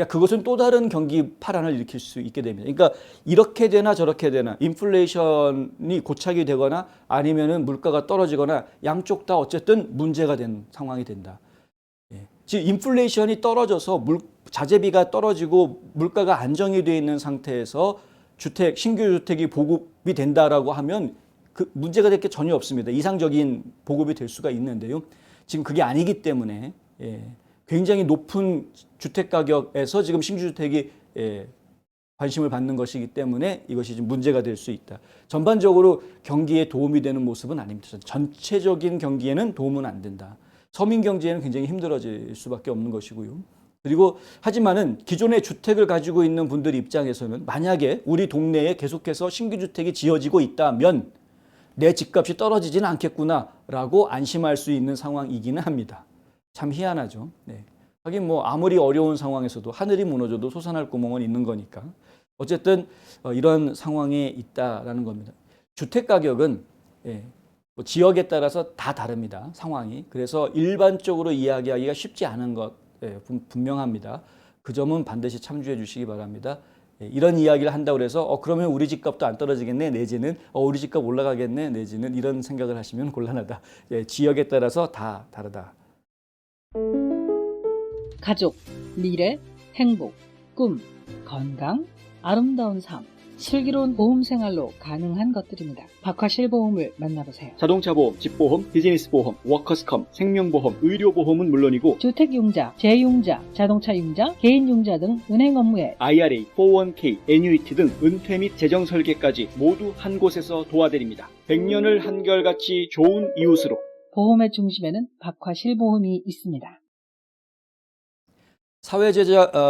그것은 또 다른 경기 파란을 일으킬 수 있게 됩니다. 그러니까 이렇게 되나 저렇게 되나 인플레이션이 고착이 되거나 아니면은 물가가 떨어지거나 양쪽 다 어쨌든 문제가 된 상황이 된다. 지금 인플레이션이 떨어져서 자재비가 떨어지고 물가가 안정이 되어 있는 상태에서 신규 주택이 보급이 된다라고 하면 그 문제가 될 게 전혀 없습니다. 이상적인 보급이 될 수가 있는데요. 지금 그게 아니기 때문에 굉장히 높은 주택 가격에서 지금 신규주택이 관심을 받는 것이기 때문에 이것이 좀 문제가 될 수 있다. 전반적으로 경기에 도움이 되는 모습은 아닙니다. 전체적인 경기에는 도움은 안 된다. 서민 경제에는 굉장히 힘들어질 수밖에 없는 것이고요. 그리고 하지만은 기존의 주택을 가지고 있는 분들 입장에서는 만약에 우리 동네에 계속해서 신규 주택이 지어지고 있다면 내 집값이 떨어지지는 않겠구나라고 안심할 수 있는 상황이기는 합니다. 참 희한하죠. 네. 하긴 뭐 아무리 어려운 상황에서도 하늘이 무너져도 솟아날 구멍은 있는 거니까 어쨌든 이런 상황에 있다라는 겁니다. 주택 가격은 뭐 지역에 따라서 다 다릅니다. 상황이. 그래서 일반적으로 이야기하기가 쉽지 않은 것 분명합니다. 그 점은 반드시 참조해 주시기 바랍니다. 이런 이야기를 한다고 해서 그러면 우리 집값도 안 떨어지겠네 내지는 우리 집값 올라가겠네 내지는 이런 생각을 하시면 곤란하다. 지역에 따라서 다 다르다. 가족, 미래, 행복, 꿈, 건강, 아름다운 삶, 슬기로운 보험 생활로 가능한 것들입니다. 박화실보험을 만나보세요. 자동차 보험, 집보험, 비즈니스 보험, 워커스컴, 생명보험, 의료보험은 물론이고 주택융자, 재융자, 자동차융자, 개인융자 등 은행 업무에 IRA, 401k, 애뉴이티 등 은퇴 및 재정 설계까지 모두 한 곳에서 도와드립니다. 100년을 한결같이 좋은 이웃으로. 보험의 중심에는 박화실보험이 있습니다.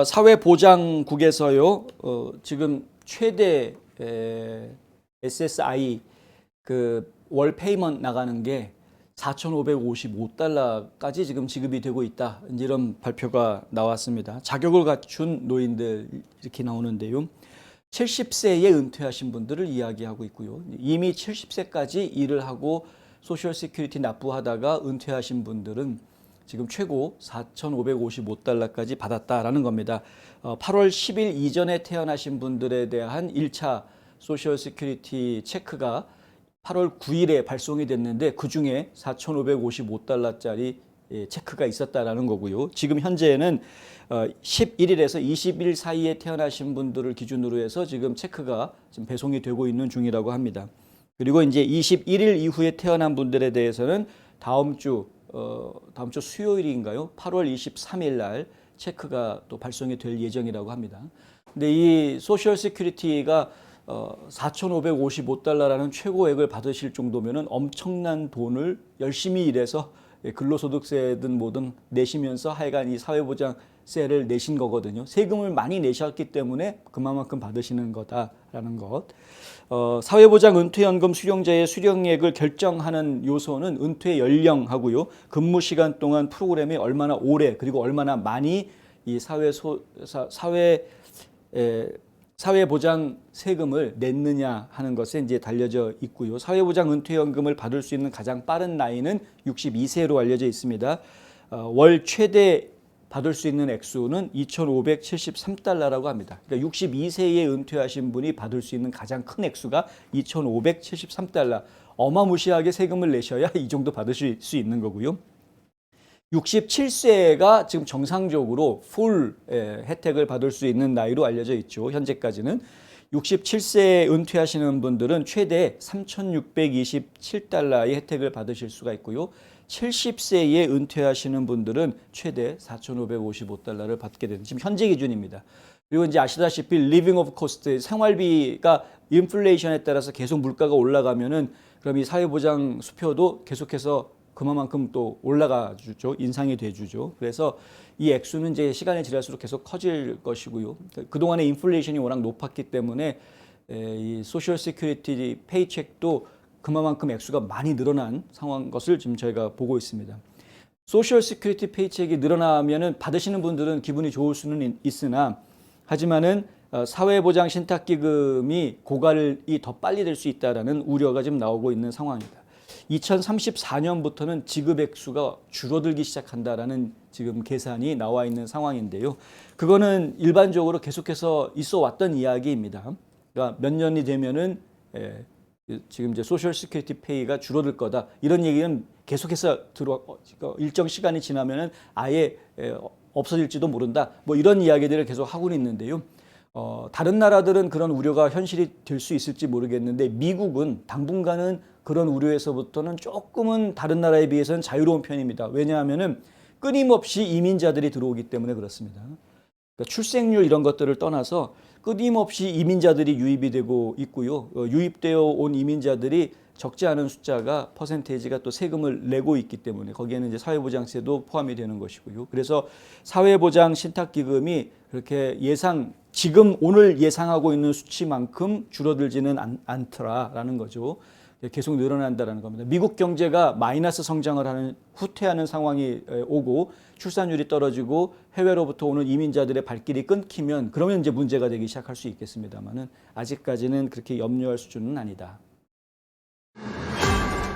사회보장국에서요, 지금 최대 SSI 월 페이먼트 나가는 게 4,555달러까지 지금 지급이 되고 있다. 이제 이런 발표가 나왔습니다. 자격을 갖춘 노인들 이렇게 나오는데요. 70세에 은퇴하신 분들을 이야기하고 있고요. 이미 70세까지 일을 하고 소셜 시큐리티 납부하다가 은퇴하신 분들은 지금 최고 4,555달러까지 받았다라는 겁니다. 8월 10일 이전에 태어나신 분들에 대한 1차 소셜 시큐리티 체크가 8월 9일에 발송이 됐는데 그중에 4,555달러짜리 체크가 있었다라는 거고요. 지금 현재는 11일에서 20일 사이에 태어나신 분들을 기준으로 해서 지금 체크가 지금 배송이 되고 있는 중이라고 합니다. 그리고 이제 21일 이후에 태어난 분들에 대해서는 다음 주 수요일인가요? 8월 23일 날 체크가 또 발송이 될 예정이라고 합니다. 근데 이 소셜 시큐리티가 4,555달러라는 최고액을 받으실 정도면은 엄청난 돈을 열심히 일해서 근로소득세든 뭐든 내시면서 하여간 이 사회보장세를 내신 거거든요. 세금을 많이 내셨기 때문에 그만큼 받으시는 거다라는 것. 사회보장 은퇴연금 수령자의 수령액을 결정하는 요소는 은퇴 연령하고요. 근무 시간 동안 프로그램이 얼마나 오래 그리고 얼마나 많이 이 사회보장 세금을 냈느냐 하는 것에 이제 달려져 있고요. 사회보장 은퇴연금을 받을 수 있는 가장 빠른 나이는 62세로 알려져 있습니다. 월 최대 받을 수 있는 액수는 2,573달러라고 합니다. 그러니까 62세에 은퇴하신 분이 받을 수 있는 가장 큰 액수가 2,573달러. 어마무시하게 세금을 내셔야 이 정도 받으실 수 있는 거고요. 67세가 지금 정상적으로 풀 혜택을 받을 수 있는 나이로 알려져 있죠. 현재까지는. 67세에 은퇴하시는 분들은 최대 3,627달러의 혜택을 받으실 수가 있고요. 70세에 은퇴하시는 분들은 최대 4,555달러를 받게 되는 지금 현재 기준입니다. 그리고 이제 아시다시피 리빙 오브 코스트, 생활비가 인플레이션에 따라서 계속 물가가 올라가면은 그럼 이 사회보장 수표도 계속해서 그만큼 또 올라가 주죠. 인상이 돼 주죠. 그래서 이 액수는 이제 시간이 지날수록 계속 커질 것이고요. 그동안에 인플레이션이 워낙 높았기 때문에 이 소셜 시큐리티 페이첵도 그만큼 액수가 많이 늘어난 상황 것을 지금 저희가 보고 있습니다. 소셜 시큐리티 페이첵이 늘어나면은 받으시는 분들은 기분이 좋을 수는 있으나 하지만은 사회보장 신탁기금이 고갈이 더 빨리 될 수 있다라는 우려가 지금 나오고 있는 상황입니다. 2034년부터는 지급 액수가 줄어들기 시작한다라는 지금 계산이 나와 있는 상황인데요. 그거는 일반적으로 계속해서 있어 왔던 이야기입니다. 그러니까 몇 년이 되면은 지금 이제 소셜 시큐리티 페이가 줄어들 거다. 이런 얘기는 계속해서 일정 시간이 지나면은 아예 없어질지도 모른다. 뭐 이런 이야기들을 계속 하고는 있는데요. 다른 나라들은 그런 우려가 현실이 될 수 있을지 모르겠는데 미국은 당분간은 그런 우려에서부터는 조금은 다른 나라에 비해서는 자유로운 편입니다. 왜냐하면은 끊임없이 이민자들이 들어오기 때문에 그렇습니다. 그러니까 출생률 이런 것들을 떠나서 끊임없이 이민자들이 유입이 되고 있고요. 유입되어 온 이민자들이 적지 않은 숫자가 퍼센테이지가 또 세금을 내고 있기 때문에 거기에는 이제 사회보장세도 포함이 되는 것이고요. 그래서 사회보장 신탁기금이 그렇게 지금 오늘 예상하고 있는 수치만큼 줄어들지는 않더라라는 거죠. 계속 늘어난다는 겁니다. 미국 경제가 마이너스 성장을 하는 후퇴하는 상황이 오고 출산율이 떨어지고 해외로부터 오는 이민자들의 발길이 끊기면 그러면 이제 문제가 되기 시작할 수 있겠습니다만은 아직까지는 그렇게 염려할 수준은 아니다.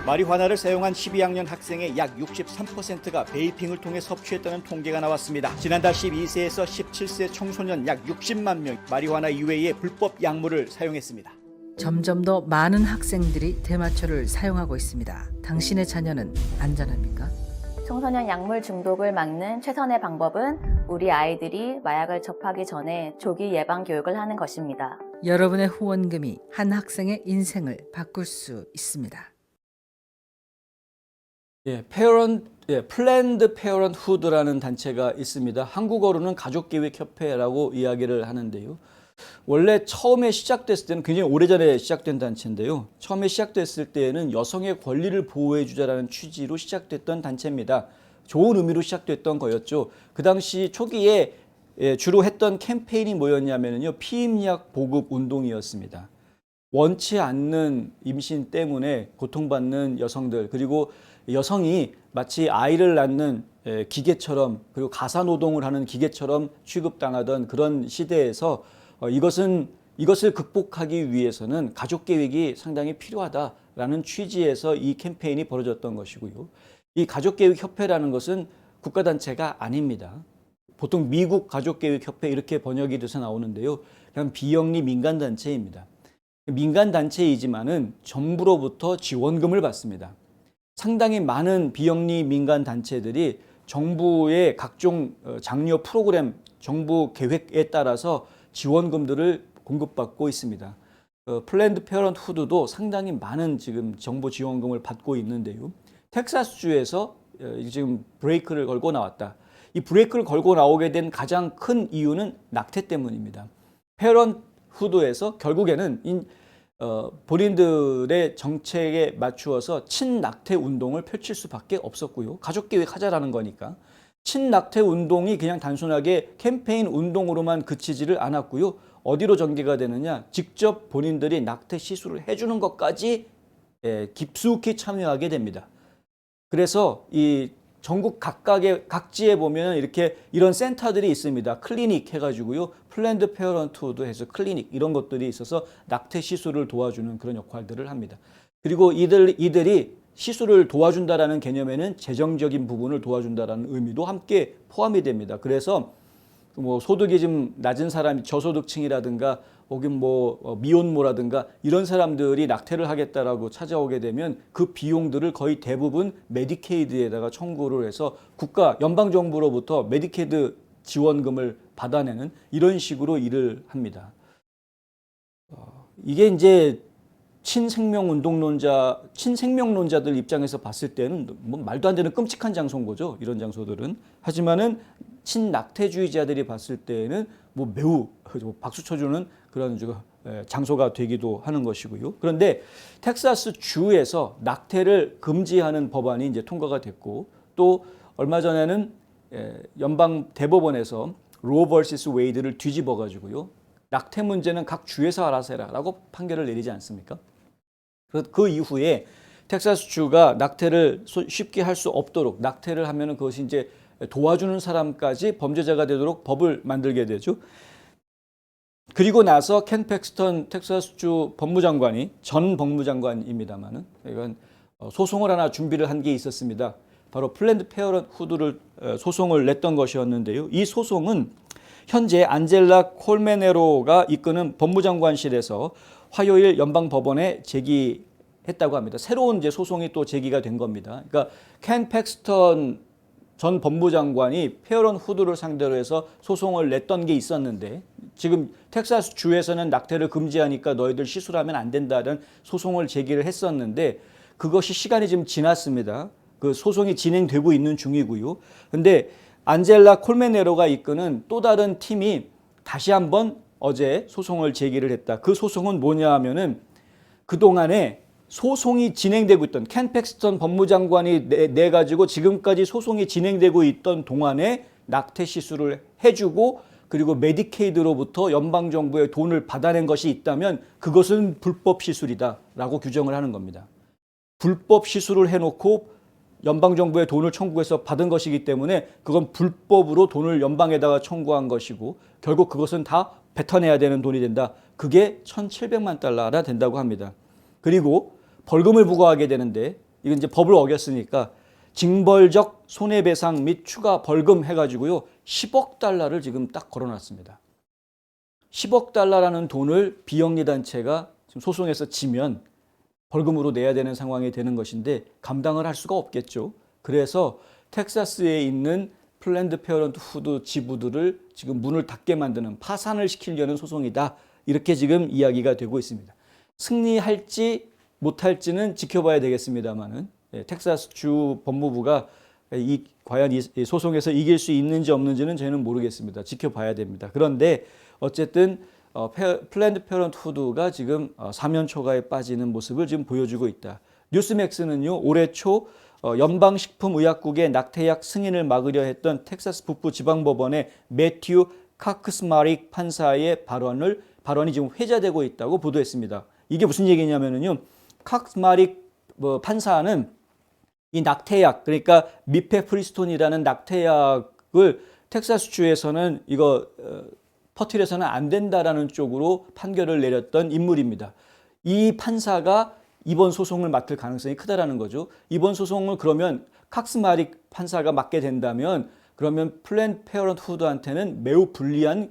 마리화나를 사용한 12학년 학생의 약 63%가 베이핑을 통해 섭취했다는 통계가 나왔습니다. 지난달 12세에서 17세 청소년 약 60만 명 마리화나 이외의 불법 약물을 사용했습니다. 점점 더 많은 학생들이 대마초를 사용하고 있습니다. 당신의 자녀는 안전합니까? 청소년 약물 중독을 막는 최선의 방법은 우리 아이들이 마약을 접하기 전에 조기 예방 교육을 하는 것입니다. 여러분의 후원금이 한 학생의 인생을 바꿀 수 있습니다. 플랜드 페어런트후드라는 단체가 있습니다. 한국어로는 가족계획협회라고 이야기를 하는데요. 원래 처음에 시작됐을 때는 굉장히 오래전에 시작된 단체인데요. 처음에 시작됐을 때에는 여성의 권리를 보호해주자라는 취지로 시작됐던 단체입니다. 좋은 의미로 시작됐던 거였죠. 그 당시 초기에 주로 했던 캠페인이 뭐였냐면요. 피임약 보급 운동이었습니다. 원치 않는 임신 때문에 고통받는 여성들, 그리고 여성이 마치 아이를 낳는 기계처럼, 그리고 가사노동을 하는 기계처럼 취급당하던 그런 시대에서 이것을 극복하기 위해서는 가족계획이 상당히 필요하다라는 취지에서 이 캠페인이 벌어졌던 것이고요. 이 가족계획협회라는 것은 국가단체가 아닙니다. 보통 미국 가족계획협회 이렇게 번역이 돼서 나오는데요. 그냥 비영리 민간단체입니다. 민간단체이지만은 정부로부터 지원금을 받습니다. 상당히 많은 비영리 민간단체들이 정부의 각종 장려 프로그램, 정부 계획에 따라서 지원금들을 공급받고 있습니다. 플랜드 페어런트후드도 상당히 많은 지금 정부 지원금을 받고 있는데요. 텍사스주에서 지금 브레이크를 걸고 나왔다. 이 브레이크를 걸고 나오게 된 가장 큰 이유는 낙태 때문입니다. 페어런트후드에서 결국에는 본인들의 정책에 맞추어서 친낙태 운동을 펼칠 수밖에 없었고요. 가족계획 하자라는 거니까. 친낙태 운동이 그냥 단순하게 캠페인 운동으로만 그치지를 않았고요. 어디로 전개가 되느냐? 직접 본인들이 낙태 시술을 해주는 것까지 깊숙이 참여하게 됩니다. 그래서 이 전국 각지에 보면 이런 센터들이 있습니다. 클리닉 해가지고요. 플랜드 페어런트후드 해서 클리닉 이런 것들이 있어서 낙태 시술을 도와주는 그런 역할들을 합니다. 그리고 이들이 시술을 도와준다라는 개념에는 재정적인 부분을 도와준다라는 의미도 함께 포함이 됩니다. 그래서 뭐 소득이 좀 낮은 사람이 저소득층이라든가 혹은 미혼모라든가 이런 사람들이 낙태를 하겠다라고 찾아오게 되면 그 비용들을 거의 대부분 메디케이드에다가 청구를 해서 연방 정부로부터 메디케이드 지원금을 받아내는 이런 식으로 일을 합니다. 이게 이제 친생명론자들 입장에서 봤을 때는 뭐 말도 안 되는 끔찍한 장소인 거죠. 이런 장소들은. 하지만은 친낙태주의자들이 봤을 때는 뭐 매우 박수 쳐주는 그런 장소가 되기도 하는 것이고요. 그런데 텍사스 주에서 낙태를 금지하는 법안이 이제 통과가 됐고, 또 얼마 전에는 연방 대법원에서 로 vs 웨이드를 뒤집어 가지고요. 낙태 문제는 각 주에서 알아서 해라라고 판결을 내리지 않습니까? 그 이후에 텍사스 주가 낙태를 쉽게 할 수 없도록, 낙태를 하면은 그것이 이제 도와주는 사람까지 범죄자가 되도록 법을 만들게 되죠. 그리고 나서 켄 팩스턴 텍사스주 법무장관이, 전 법무장관입니다만은, 이건 소송을 하나 준비를 한 게 있었습니다. 바로 플랜드 페어런트후드를 소송을 냈던 것이었는데요. 이 소송은 현재 안젤라 콜메네로가 이끄는 법무장관실에서 화요일 연방법원에 제기했다고 합니다. 새로운 이제 소송이 또 제기가 된 겁니다. 그러니까 켄 팩스턴 전 법무장관이 페어런트후드를 상대로 해서 소송을 냈던 게 있었는데, 지금 텍사스 주에서는 낙태를 금지하니까 너희들 시술하면 안 된다는 소송을 제기를 했었는데, 그것이 시간이 좀 지났습니다. 그 소송이 진행되고 있는 중이고요. 근데 안젤라 콜메네로가 이끄는 또 다른 팀이 다시 한번 어제 소송을 제기를 했다. 그 소송은 뭐냐 하면은 그동안에 소송이 진행되고 있던, 켄 팩스턴 법무장관이 내가지고 지금까지 소송이 진행되고 있던 동안에 낙태 시술을 해주고, 그리고 메디케이드로부터 연방정부의 돈을 받아낸 것이 있다면 그것은 불법 시술이다라고 규정을 하는 겁니다. 불법 시술을 해놓고 연방정부의 돈을 청구해서 받은 것이기 때문에 그건 불법으로 돈을 연방에다가 청구한 것이고, 결국 그것은 다 뱉어내야 되는 돈이 된다. 그게 1,700만 달러나 된다고 합니다. 그리고 벌금을 부과하게 되는데, 이건 이제 법을 어겼으니까 징벌적 손해배상 및 추가 벌금 해가지고요 10억 달러를 지금 딱 걸어놨습니다. 10억 달러라는 돈을 비영리 단체가 지금 소송에서 지면 벌금으로 내야 되는 상황이 되는 것인데 감당을 할 수가 없겠죠. 그래서 텍사스에 있는 플랜드 페어런트후드 지부들을 지금 문을 닫게 만드는 파산을 시키려는 소송이다. 이렇게 지금 이야기가 되고 있습니다. 승리할지 못할지는 지켜봐야 되겠습니다만은 텍사스 주 법무부가 과연 이 소송에서 이길 수 있는지 없는지는 저희는 모르겠습니다. 지켜봐야 됩니다. 그런데 어쨌든 플랜드 페어런트후드가 지금 사면 초가에 빠지는 모습을 지금 보여주고 있다. 뉴스맥스는요, 올해 초 연방식품의약국의 낙태약 승인을 막으려 했던 텍사스 북부 지방법원의 매튜 카크스마릭 판사의 발언이 지금 회자되고 있다고 보도했습니다. 이게 무슨 얘기냐면요, 카크스마릭 판사는 이 낙태약, 그러니까 미페프리스톤이라는 낙태약을 텍사스주에서는 이거 퍼뜨려서는 안 된다라는 쪽으로 판결을 내렸던 인물입니다. 이 판사가 이번 소송을 맡을 가능성이 크다라는 거죠. 이번 소송을 그러면 칵스마릭 판사가 맡게 된다면 그러면 플랜드 페어런트후드한테는 매우 불리한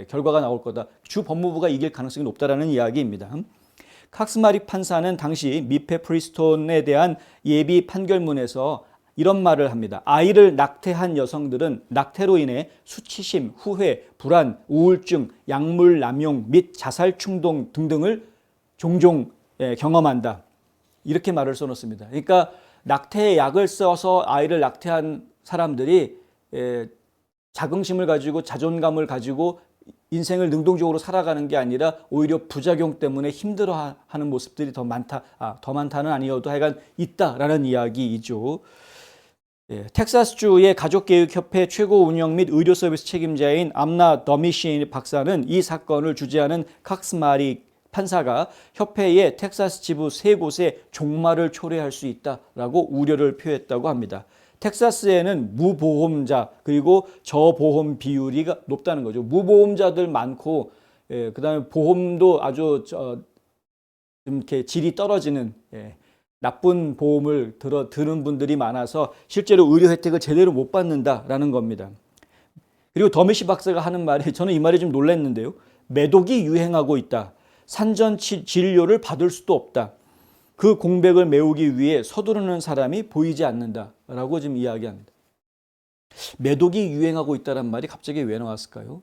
결과가 나올 거다. 주 법무부가 이길 가능성이 높다라는 이야기입니다. 칵스마릭 판사는 당시 미페프리스톤에 대한 예비 판결문에서 이런 말을 합니다. 아이를 낙태한 여성들은 낙태로 인해 수치심, 후회, 불안, 우울증, 약물 남용 및 자살 충동 등등을 종종 경험한다. 이렇게 말을 써놓습니다. 그러니까 낙태의 약을 써서 아이를 낙태한 사람들이 자긍심을 가지고 자존감을 가지고 인생을 능동적으로 살아가는 게 아니라 오히려 부작용 때문에 힘들어하는 모습들이 더 많다는 아니어도 하여간 있다라는 이야기이죠. 텍사스주의 가족개육협회 최고 운영 및 의료 서비스 책임자인 암나 더미시 박사는 이 사건을 주재하는 칵스마릭 판사가 협회의 텍사스 지부 3곳에 종말을 초래할 수 있다라고 우려를 표했다고 합니다. 텍사스에는 무보험자 그리고 저보험 비율이 높다는 거죠. 무보험자들 많고 그다음에 보험도 아주 좀 이렇게 질이 떨어지는 나쁜 보험을 드는 분들이 많아서 실제로 의료 혜택을 제대로 못 받는다라는 겁니다. 그리고 더미시 박사가 하는 말이 저는 이 말이 좀 놀랐는데요. 매독이 유행하고 있다. 산전 진료를 받을 수도 없다. 그 공백을 메우기 위해 서두르는 사람이 보이지 않는다라고 지금 이야기합니다. 매독이 유행하고 있다는 말이 갑자기 왜 나왔을까요?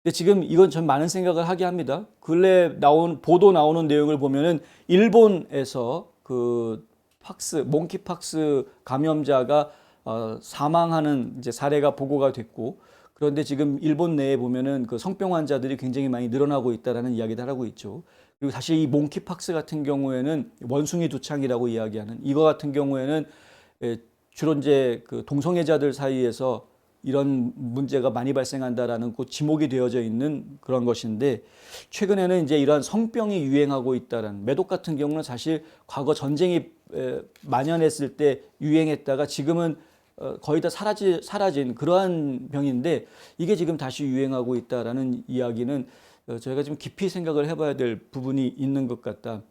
근데 지금 이건 전 많은 생각을 하게 합니다. 근래 보도 나오는 내용을 보면은 일본에서 그 몽키팍스 감염자가 사망하는 이제 사례가 보고가 됐고, 그런데 지금 일본 내에 보면은 그 성병 환자들이 굉장히 많이 늘어나고 있다라는 이야기를 하고 있죠. 그리고 사실 이 몽키팍스 같은 경우에는 원숭이 두창이라고 이야기하는 이거 같은 경우에는 주로 이제 그 동성애자들 사이에서 이런 문제가 많이 발생한다라는 그 지목이 되어져 있는 그런 것인데, 최근에는 이제 이러한 성병이 유행하고 있다라는, 매독 같은 경우는 사실 과거 전쟁이 만연했을 때 유행했다가 지금은 거의 다 사라진 그러한 병인데, 이게 지금 다시 유행하고 있다라는 이야기는 저희가 좀 깊이 생각을 해봐야 될 부분이 있는 것 같다.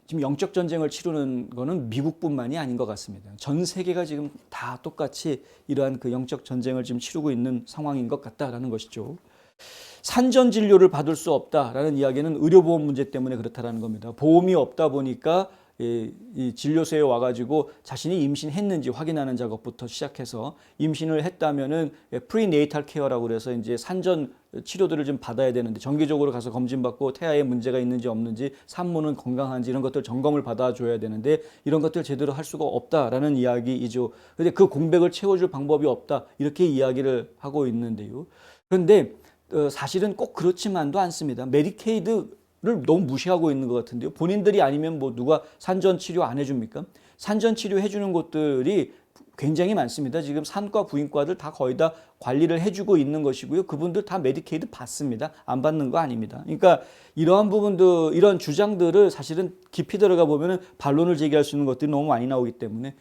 지금 영적 전쟁을 치르는 거는 미국뿐만이 아닌 것 같습니다. 전 세계가 지금 다 똑같이 이러한 그 영적 전쟁을 지금 치르고 있는 상황인 것 같다라는 것이죠. 산전 진료를 받을 수 없다라는 이야기는 의료보험 문제 때문에 그렇다라는 겁니다. 보험이 없다 보니까 이 진료소에 와가지고 자신이 임신했는지 확인하는 작업부터 시작해서, 임신을 했다면은 프리네이탈 케어라고 그래서 이제 산전 치료들을 좀 받아야 되는데, 정기적으로 가서 검진받고 태아에 문제가 있는지 없는지, 산모는 건강한지 이런 것들 점검을 받아줘야 되는데 이런 것들 제대로 할 수가 없다라는 이야기이죠. 그런데 그 공백을 채워줄 방법이 없다 이렇게 이야기를 하고 있는데요. 그런데 사실은 꼭 그렇지만도 않습니다. 메디케이드 를 너무 무시하고 있는 것 같은데요. 본인들이 아니면 뭐 누가 산전 치료 안 해줍니까? 산전 치료 해주는 곳들이 굉장히 많습니다. 지금 산과 부인과들 다 거의 다 관리를 해주고 있는 것이고요. 그분들 다 메디케이드 받습니다. 안 받는 거 아닙니다. 그러니까 이러한 부분들, 이런 주장들을 사실은 깊이 들어가 보면은 반론을 제기할 수 있는 것들이 너무 많이 나오기 때문에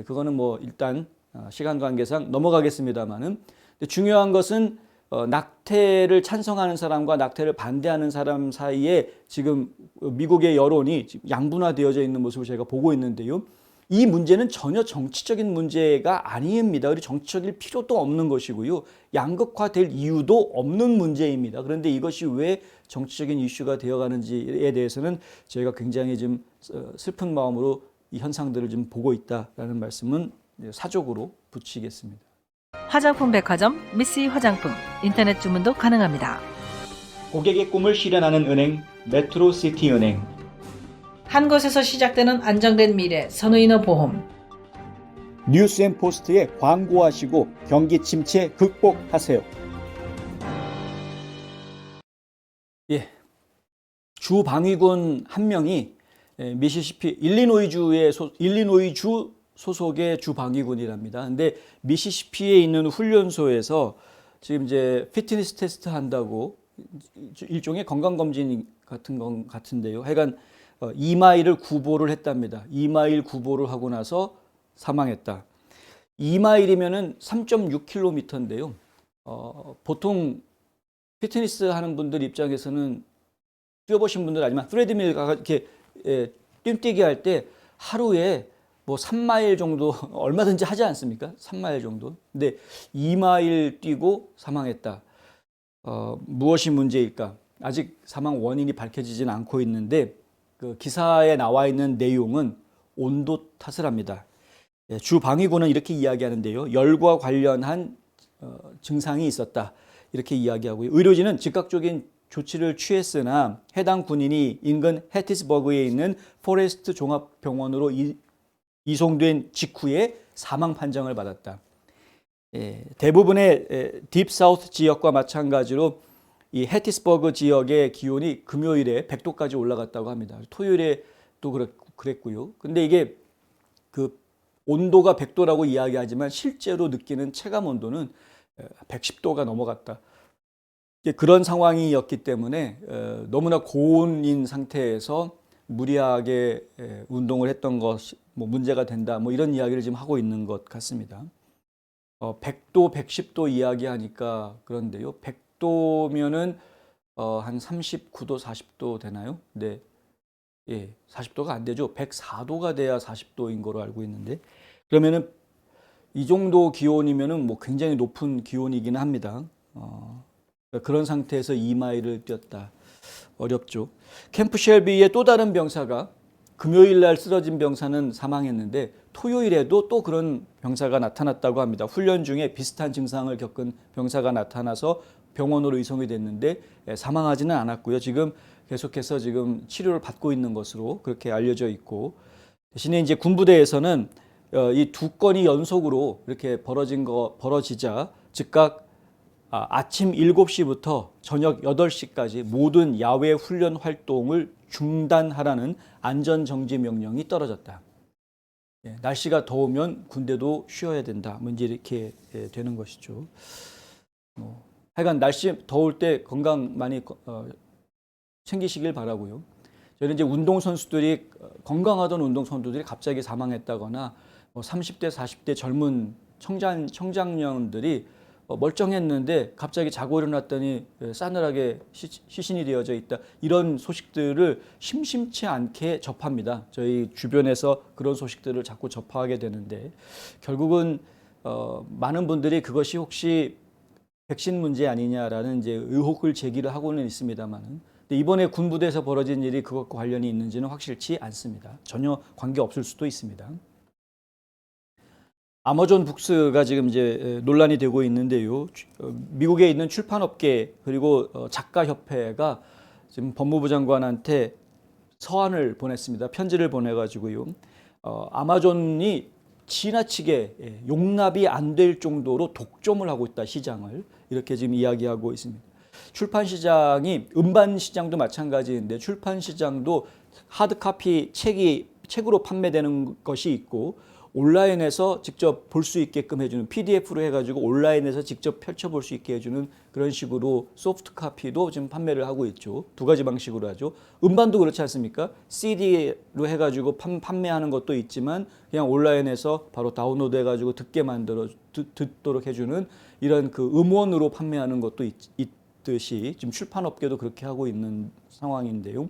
그거는 뭐 일단 시간 관계상 넘어가겠습니다만은, 중요한 것은 낙태를 찬성하는 사람과 낙태를 반대하는 사람 사이에 지금 미국의 여론이 양분화되어져 있는 모습을 저희가 보고 있는데요. 이 문제는 전혀 정치적인 문제가 아닙니다. 그리고 정치적일 필요도 없는 것이고요. 양극화될 이유도 없는 문제입니다. 그런데 이것이 왜 정치적인 이슈가 되어가는지에 대해서는 저희가 굉장히 좀 슬픈 마음으로 이 현상들을 좀 보고 있다라는 말씀은 사적으로 붙이겠습니다. 화장품 백화점 미쓰 화장품 인터넷 주문도 가능합니다. 고객의 꿈을 실현하는 은행 메트로시티은행. 한 곳에서 시작되는 안정된 미래 선우인어 보험. 뉴스앤포스트에 광고하시고 경기 침체 극복하세요. 예, 주 방위군 한 명이 미시시피 일리노이주 소속의 주 방위군이랍니다. 근데 미시시피에 있는 훈련소에서 지금 이제 피트니스 테스트 한다고 일종의 건강 검진 같은 건 같은데요. 하여간 2마일을 구보를 했답니다. 2마일 구보를 하고 나서 사망했다. 2마일이면은 3.6km인데요. 보통 피트니스 하는 분들 입장에서는 뛰어보신 분들 아니면 트레드밀 이렇게 뛰기 할 때 하루에 뭐 3마일 정도 얼마든지 하지 않습니까? 3마일 정도. 근데 2마일 뛰고 사망했다. 무엇이 문제일까? 아직 사망 원인이 밝혀지진 않고 있는데 그 기사에 나와 있는 내용은 온도 탓을 합니다. 주 방위군은 이렇게 이야기하는데요. 열과 관련한 증상이 있었다. 이렇게 이야기하고요. 의료진은 즉각적인 조치를 취했으나 해당 군인이 인근 해티스버그에 있는 포레스트 종합병원으로 이송된 직후에 사망 판정을 받았다. 대부분의 딥사우스 지역과 마찬가지로 이 해티스버그 지역의 기온이 금요일에 100도까지 올라갔다고 합니다. 토요일에도 그랬고요. 근데 이게 그 온도가 100도라고 이야기하지만 실제로 느끼는 체감 온도는 110도가 넘어갔다. 그런 상황이었기 때문에 너무나 고온인 상태에서 무리하게 운동을 했던 것이 뭐 문제가 된다. 뭐 이런 이야기를 지금 하고 있는 것 같습니다. 100도, 110도 이야기하니까 그런데요. 100도면은 한 39도, 40도 되나요? 네. 예, 40도가 안 되죠. 104도가 돼야 40도인 거로 알고 있는데 그러면은 이 정도 기온이면은 뭐 굉장히 높은 기온이긴 합니다. 그런 상태에서 2마일을 뛰었다. 어렵죠. 캠프 쉘비의 또 다른 병사가 금요일 날 쓰러진 병사는 사망했는데 토요일에도 또 그런 병사가 나타났다고 합니다. 훈련 중에 비슷한 증상을 겪은 병사가 나타나서 병원으로 이송이 됐는데 사망하지는 않았고요. 지금 계속해서 지금 치료를 받고 있는 것으로 그렇게 알려져 있고 대신에 이제 군부대에서는 이 두 건이 연속으로 이렇게 벌어지자 즉각 아침 7시부터 저녁 8시까지 모든 야외 훈련 활동을 중단하라는 안전정지 명령이 떨어졌다. 날씨가 더우면 군대도 쉬어야 된다. 뭐 이제 이렇게 되는 것이죠. 하여간 날씨 더울 때 건강 많이 챙기시길 바라고요. 저는 이제 운동선수들이 건강하던 운동선수들이 갑자기 사망했다거나 30대, 40대 젊은 청장년들이 멀쩡했는데 갑자기 자고 일어났더니 싸늘하게 시신이 되어져 있다. 이런 소식들을 심심치 않게 접합니다. 저희 주변에서 그런 소식들을 자꾸 접하게 되는데 결국은 많은 분들이 그것이 혹시 백신 문제 아니냐라는 이제 의혹을 제기를 하고는 있습니다만은 근데 이번에 군부대에서 벌어진 일이 그것과 관련이 있는지는 확실치 않습니다. 전혀 관계 없을 수도 있습니다. 아마존 북스가 지금 이제 논란이 되고 있는데요. 미국에 있는 출판업계 그리고 작가협회가 지금 법무부 장관한테 서한을 보냈습니다. 편지를 보내가지고요. 아마존이 지나치게 용납이 안 될 정도로 독점을 하고 있다, 시장을. 이렇게 지금 이야기하고 있습니다. 출판 시장이 음반 시장도 마찬가지인데 출판 시장도 하드카피 책으로 판매되는 것이 있고 온라인에서 직접 볼 수 있게끔 해주는 PDF로 해가지고 온라인에서 직접 펼쳐볼 수 있게 해주는 그런 식으로 소프트 카피도 지금 판매를 하고 있죠. 두 가지 방식으로 하죠. 음반도 그렇지 않습니까? CD로 해가지고 판매하는 것도 있지만 그냥 온라인에서 바로 다운로드 해가지고 듣도록 해주는 이런 그 음원으로 판매하는 것도 있듯이 지금 출판업계도 그렇게 하고 있는 상황인데요.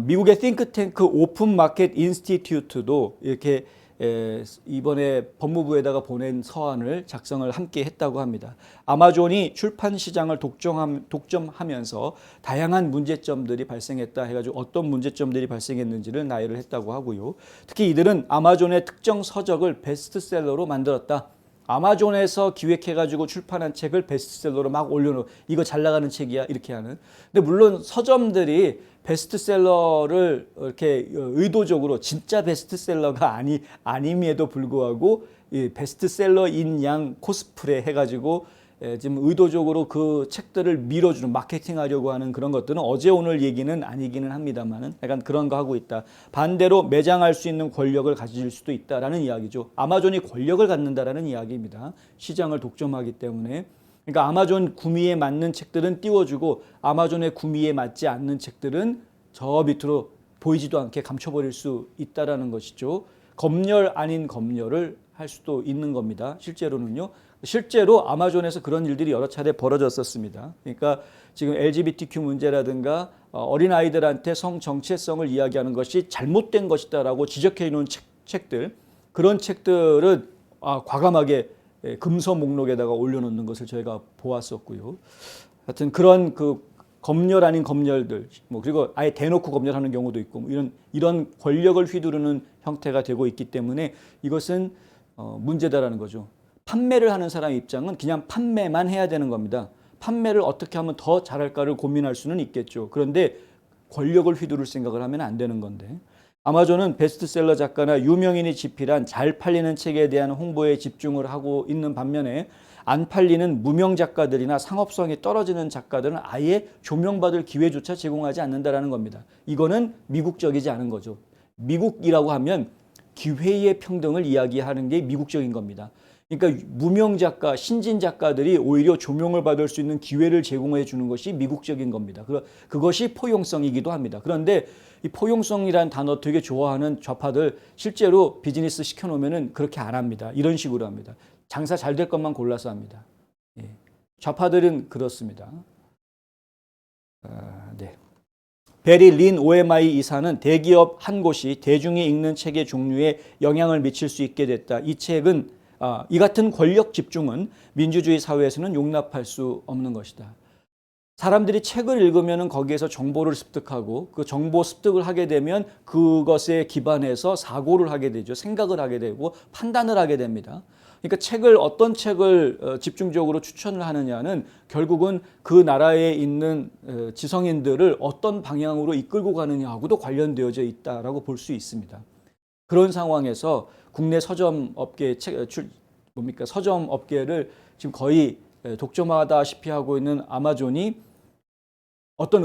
미국의 띵크탱크 오픈 마켓 인스티튜트도 이렇게 이번에 법무부에다가 보낸 서한을 작성을 함께 했다고 합니다. 아마존이 출판 시장을 독점하면서 다양한 문제점들이 발생했다 해가지고 어떤 문제점들이 발생했는지를 나열을 했다고 하고요. 특히 이들은 아마존의 특정 서적을 베스트셀러로 만들었다. 아마존에서 기획해가지고 출판한 책을 베스트셀러로 막 올려놓고 이거 잘 나가는 책이야 이렇게 하는. 근데 물론 서점들이 베스트셀러를 이렇게 의도적으로 진짜 베스트셀러가 아님에도 불구하고 이 베스트셀러인 양 코스프레 해가지고 지금 의도적으로 그 책들을 밀어주는 마케팅하려고 하는 그런 것들은 어제 오늘 얘기는 아니기는 합니다만은 약간 그런 거 하고 있다. 반대로 매장할 수 있는 권력을 가질 수도 있다라는 이야기죠. 아마존이 권력을 갖는다라는 이야기입니다. 시장을 독점하기 때문에. 그러니까 아마존 구미에 맞는 책들은 띄워주고 아마존의 구미에 맞지 않는 책들은 저 밑으로 보이지도 않게 감춰버릴 수 있다라는 것이죠. 검열 아닌 검열을 할 수도 있는 겁니다. 실제로는요. 실제로 아마존에서 그런 일들이 여러 차례 벌어졌었습니다. 그러니까 지금 LGBTQ 문제라든가 어린아이들한테 성 정체성을 이야기하는 것이 잘못된 것이다라고 지적해 놓은 책들, 그런 책들은 과감하게 금서 목록에다가 올려놓는 것을 저희가 보았었고요. 하여튼 그런 그 검열 아닌 검열들, 그리고 아예 대놓고 검열하는 경우도 있고 이런 권력을 휘두르는 형태가 되고 있기 때문에 이것은 문제다라는 거죠. 판매를 하는 사람 입장은 그냥 판매만 해야 되는 겁니다. 판매를 어떻게 하면 더 잘할까를 고민할 수는 있겠죠. 그런데 권력을 휘두를 생각을 하면 안 되는 건데. 아마존은 베스트셀러 작가나 유명인이 집필한 잘 팔리는 책에 대한 홍보에 집중을 하고 있는 반면에 안 팔리는 무명 작가들이나 상업성이 떨어지는 작가들은 아예 조명받을 기회조차 제공하지 않는다라는 겁니다. 이거는 미국적이지 않은 거죠. 미국이라고 하면 기회의 평등을 이야기하는 게 미국적인 겁니다. 그러니까 무명 작가, 신진 작가들이 오히려 조명을 받을 수 있는 기회를 제공해 주는 것이 미국적인 겁니다. 그것이 포용성이기도 합니다. 그런데 이 포용성이라는 단어 되게 좋아하는 좌파들 실제로 비즈니스 시켜놓으면 그렇게 안 합니다. 이런 식으로 합니다. 장사 잘 될 것만 골라서 합니다. 예. 좌파들은 그렇습니다. 네. 베리 린 OMI 이사는 대기업 한 곳이 대중이 읽는 책의 종류에 영향을 미칠 수 있게 됐다. 이 책은 이 같은 권력 집중은 민주주의 사회에서는 용납할 수 없는 것이다. 사람들이 책을 읽으면 거기에서 정보를 습득하고 그 정보 습득을 하게 되면 그것에 기반해서 사고를 하게 되죠. 생각을 하게 되고 판단을 하게 됩니다. 그러니까 어떤 책을 집중적으로 추천을 하느냐는 결국은 그 나라에 있는 지성인들을 어떤 방향으로 이끌고 가느냐하고도 관련되어져 있다라고 볼 수 있습니다. 그런 상황에서 국내 서점 업계 서점 업계를 지금 거의 독점하다시피 하고 있는 아마존이 어떤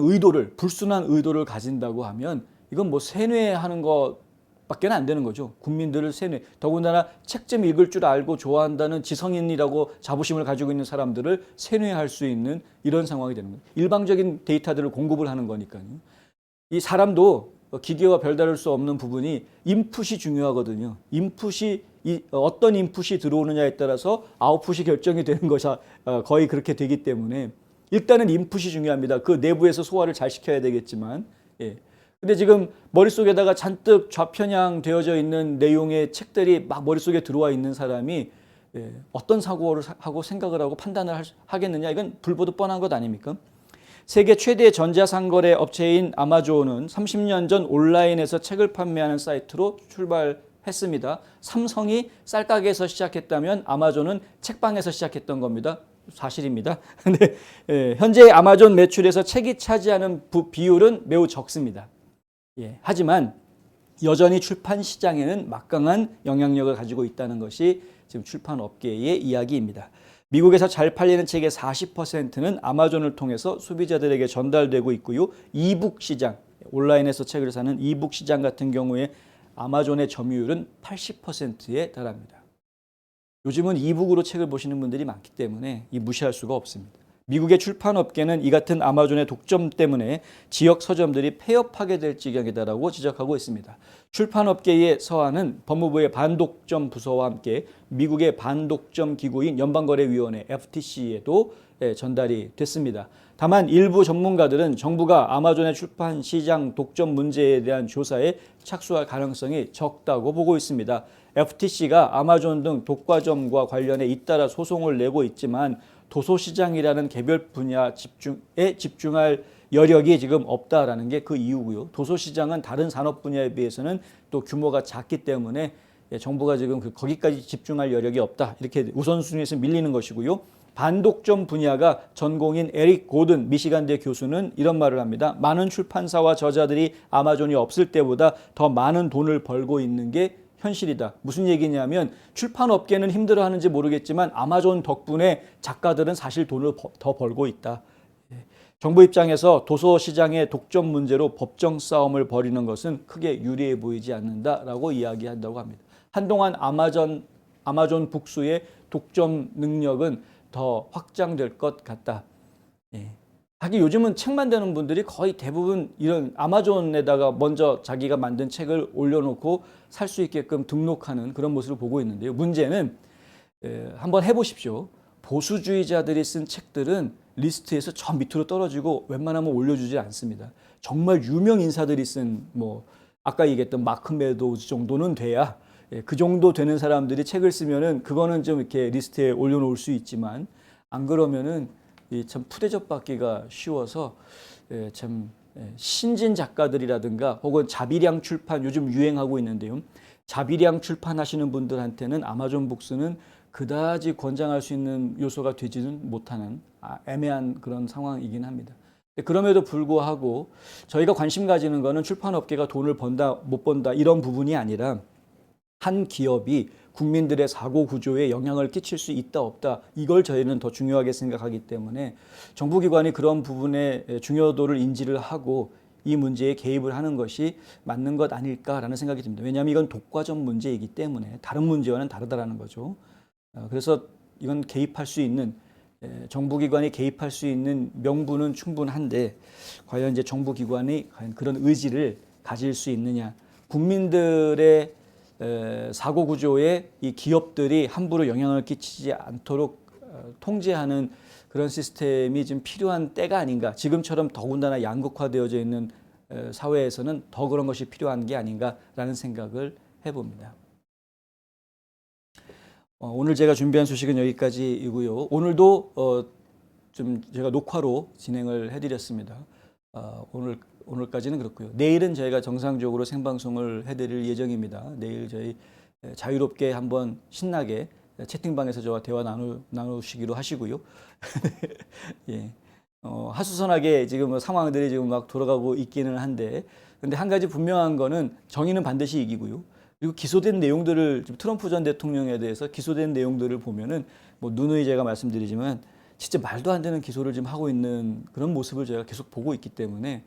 불순한 의도를 가진다고 하면 이건 뭐 세뇌하는 것밖에 안 되는 거죠. 국민들을 세뇌. 더군다나 책 좀 읽을 줄 알고 좋아한다는 지성인이라고 자부심을 가지고 있는 사람들을 세뇌할 수 있는 이런 상황이 되는 거예요. 일방적인 데이터들을 공급을 하는 거니까요. 이 사람도 기계와 별다를 수 없는 부분이 인풋이 중요하거든요. 어떤 인풋이 들어오느냐에 따라서 아웃풋이 결정이 되는 것이 거의 그렇게 되기 때문에 일단은 인풋이 중요합니다. 그 내부에서 소화를 잘 시켜야 되겠지만. 예. 근데 지금 머릿속에다가 잔뜩 좌편향 되어져 있는 내용의 책들이 막 머릿속에 들어와 있는 사람이 어떤 사고를 하고 생각을 하고 판단을 하겠느냐. 이건 불보듯 뻔한 것 아닙니까? 세계 최대 전자상거래 업체인 아마존은 30년 전 온라인에서 책을 판매하는 사이트로 출발했습니다. 삼성이 쌀가게에서 시작했다면 아마존은 책방에서 시작했던 겁니다. 사실입니다. 근데 현재 아마존 매출에서 책이 차지하는 비율은 매우 적습니다. 하지만 여전히 출판 시장에는 막강한 영향력을 가지고 있다는 것이 지금 출판 업계의 이야기입니다. 미국에서 잘 팔리는 책의 40%는 아마존을 통해서 소비자들에게 전달되고 있고요. 이북 시장, 온라인에서 책을 사는 이북 시장 같은 경우에 아마존의 점유율은 80%에 달합니다. 요즘은 이북으로 책을 보시는 분들이 많기 때문에 무시할 수가 없습니다. 미국의 출판업계는 이 같은 아마존의 독점 때문에 지역 서점들이 폐업하게 될 지경이다라고 지적하고 있습니다. 출판업계의 서한은 법무부의 반독점 부서와 함께 미국의 반독점 기구인 연방거래위원회 FTC에도 전달이 됐습니다. 다만 일부 전문가들은 정부가 아마존의 출판 시장 독점 문제에 대한 조사에 착수할 가능성이 적다고 보고 있습니다. FTC가 아마존 등 독과점과 관련해 잇따라 소송을 내고 있지만 도서시장이라는 개별 분야 집중에 집중할 여력이 지금 없다라는 게 그 이유고요. 도서시장은 다른 산업 분야에 비해서는 또 규모가 작기 때문에 정부가 지금 거기까지 집중할 여력이 없다. 이렇게 우선순위에서 밀리는 것이고요. 반독점 분야가 전공인 에릭 고든 미시간대 교수는 이런 말을 합니다. 많은 출판사와 저자들이 아마존이 없을 때보다 더 많은 돈을 벌고 있는 게 현실이다. 무슨 얘기냐면 출판업계는 힘들어하는지 모르겠지만 아마존 덕분에 작가들은 사실 돈을 더 벌고 있다. 정부 입장에서 도서 시장의 독점 문제로 법정 싸움을 벌이는 것은 크게 유리해 보이지 않는다라고 이야기한다고 합니다. 한동안 아마존 북스의 독점 능력은 더 확장될 것 같다. 하긴 요즘은 책 만드는 분들이 거의 대부분 이런 아마존에다가 먼저 자기가 만든 책을 올려놓고 살 수 있게끔 등록하는 그런 모습을 보고 있는데요. 문제는 한번 해보십시오. 보수주의자들이 쓴 책들은 리스트에서 저 밑으로 떨어지고 웬만하면 올려주지 않습니다. 정말 유명 인사들이 쓴 아까 얘기했던 마크 메도우즈 정도는 돼야 그 정도 되는 사람들이 책을 쓰면은 그거는 좀 이렇게 리스트에 올려놓을 수 있지만 안 그러면은 참 푸대접 받기가 쉬워서 참 신진 작가들이라든가 혹은 자비량 출판 요즘 유행하고 있는데요. 자비량 출판하시는 분들한테는 아마존 북스는 그다지 권장할 수 있는 요소가 되지는 못하는 애매한 그런 상황이긴 합니다. 그럼에도 불구하고 저희가 관심 가지는 거는 출판업계가 돈을 번다 못 번다 이런 부분이 아니라 한 기업이 국민들의 사고 구조에 영향을 끼칠 수 있다 없다 이걸 저희는 더 중요하게 생각하기 때문에 정부기관이 그런 부분의 중요도를 인지를 하고 이 문제에 개입을 하는 것이 맞는 것 아닐까라는 생각이 듭니다. 왜냐하면 이건 독과점 문제이기 때문에 다른 문제와는 다르다라는 거죠. 그래서 이건 개입할 수 있는 정부기관이 개입할 수 있는 명분은 충분한데 과연 이제 정부기관이 과연 그런 의지를 가질 수 있느냐 국민들의 사고 구조에 이 기업들이 함부로 영향을 끼치지 않도록 통제하는 그런 시스템이 좀 필요한 때가 아닌가. 지금처럼 더군다나 양극화되어져 있는 사회에서는 더 그런 것이 필요한 게 아닌가라는 생각을 해봅니다. 오늘 제가 준비한 소식은 여기까지이고요. 오늘도 좀 제가 녹화로 진행을 해드렸습니다. 오늘까지는 그렇고요. 내일은 저희가 정상적으로 생방송을 해드릴 예정입니다. 내일 저희 자유롭게 한번 신나게 채팅방에서 저와 대화 나누시기로 하시고요. 예. 하수선하게 지금 상황들이 지금 막 돌아가고 있기는 한데, 근데 한 가지 분명한 거는 정의는 반드시 이기고요. 그리고 기소된 내용들을 트럼프 전 대통령에 대해서 기소된 내용들을 보면은 누누이 제가 말씀드리지만 진짜 말도 안 되는 기소를 지금 하고 있는 그런 모습을 제가 계속 보고 있기 때문에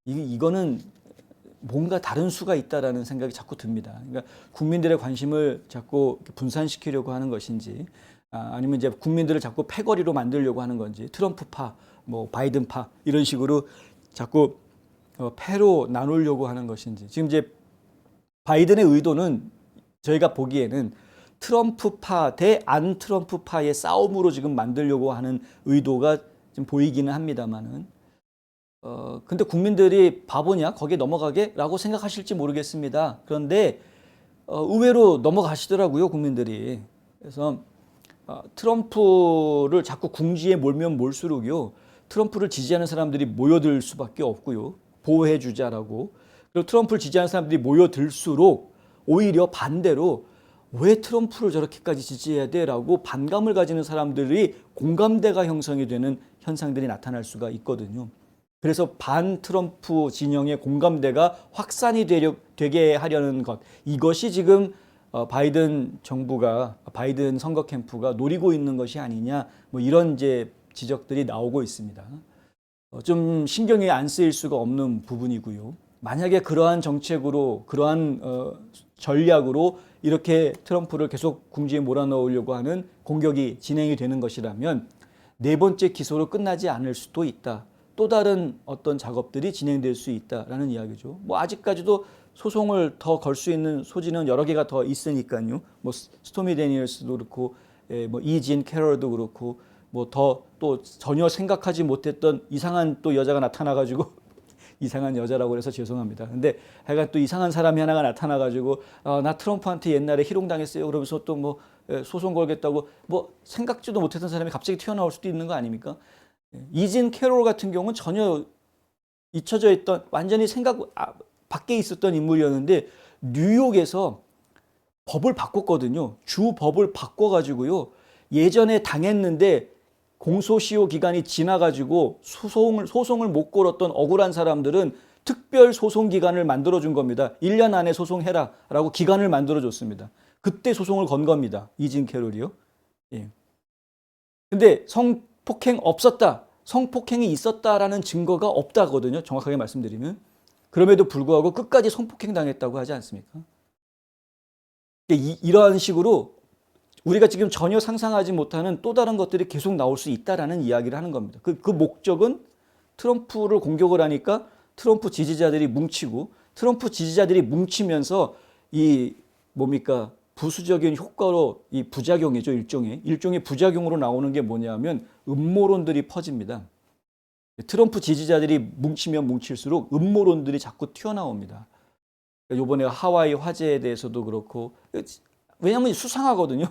이거는 뭔가 다른 수가 있다라는 생각이 자꾸 듭니다. 그러니까 국민들의 관심을 자꾸 분산시키려고 하는 것인지 아니면 이제 국민들을 자꾸 패거리로 만들려고 하는 건지 트럼프파, 바이든파 이런 식으로 자꾸 패로 나누려고 하는 것인지 지금 이제 바이든의 의도는 저희가 보기에는 트럼프파 대 안 트럼프파의 싸움으로 지금 만들려고 하는 의도가 좀 보이기는 합니다만은 근데 국민들이 바보냐 거기에 넘어가게? 라고 생각하실지 모르겠습니다. 그런데 의외로 넘어가시더라고요 국민들이. 그래서 트럼프를 자꾸 궁지에 몰면 몰수록요 트럼프를 지지하는 사람들이 모여들 수밖에 없고요. 보호해 주자라고. 그리고 트럼프를 지지하는 사람들이 모여들수록 오히려 반대로 왜 트럼프를 저렇게까지 지지해야 돼? 라고 반감을 가지는 사람들이 공감대가 형성이 되는 현상들이 나타날 수가 있거든요. 그래서 반 트럼프 진영의 공감대가 확산이 되게 하려는 것. 이것이 지금 바이든 정부가, 바이든 선거 캠프가 노리고 있는 것이 아니냐. 이런 이제 지적들이 나오고 있습니다. 좀 신경이 안 쓰일 수가 없는 부분이고요. 만약에 그러한 정책으로, 그러한 전략으로 이렇게 트럼프를 계속 궁지에 몰아넣으려고 하는 공격이 진행이 되는 것이라면 네 번째 기소로 끝나지 않을 수도 있다. 또 다른 어떤 작업들이 진행될 수 있다라는 이야기죠. 아직까지도 소송을 더 걸 수 있는 소지는 여러 개가 더 있으니까요. 스토미 데니얼스도 그렇고, 이진 캐럴도 그렇고, 뭐 더 또 전혀 생각하지 못했던 이상한 또 여자가 나타나가지고 이상한 여자라고 해서 죄송합니다. 근데 하여간 또 이상한 사람이 하나가 나타나가지고 나 트럼프한테 옛날에 희롱당했어요. 그러면서 또 뭐 소송 걸겠다고 뭐 생각지도 못했던 사람이 갑자기 튀어나올 수도 있는 거 아닙니까? 이진 캐롤 같은 경우는 전혀 잊혀져 있던 완전히 생각 밖에 있었던 인물이었는데 뉴욕에서 법을 바꿨거든요. 주 법을 바꿔가지고요. 예전에 당했는데 공소시효 기간이 지나가지고 소송을 못 걸었던 억울한 사람들은 특별 소송 기간을 만들어준 겁니다. 1년 안에 소송해라 라고 기간을 만들어줬습니다. 그때 소송을 건 겁니다. 이진 캐롤이요. 예. 근데 성폭행 없었다. 성폭행이 있었다라는 증거가 없다거든요. 정확하게 말씀드리면. 그럼에도 불구하고 끝까지 성폭행 당했다고 하지 않습니까? 이러한 식으로 우리가 지금 전혀 상상하지 못하는 또 다른 것들이 계속 나올 수 있다라는 이야기를 하는 겁니다. 그 목적은 트럼프를 공격을 하니까 트럼프 지지자들이 뭉치고 트럼프 지지자들이 뭉치면서 이 뭡니까 부수적인 효과로 이 부작용이죠. 일종의 부작용으로 나오는 게 뭐냐면 음모론들이 퍼집니다. 트럼프 지지자들이 뭉치면 뭉칠수록 음모론들이 자꾸 튀어나옵니다. 이번에 하와이 화재에 대해서도 그렇고 왜냐하면 수상하거든요.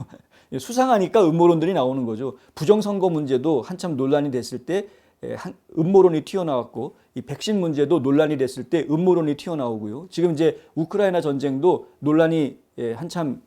수상하니까 음모론들이 나오는 거죠. 부정선거 문제도 한참 논란이 됐을 때 음모론이 튀어나왔고 이 백신 문제도 논란이 됐을 때 음모론이 튀어나오고요. 지금 이제 우크라이나 전쟁도 논란이 한참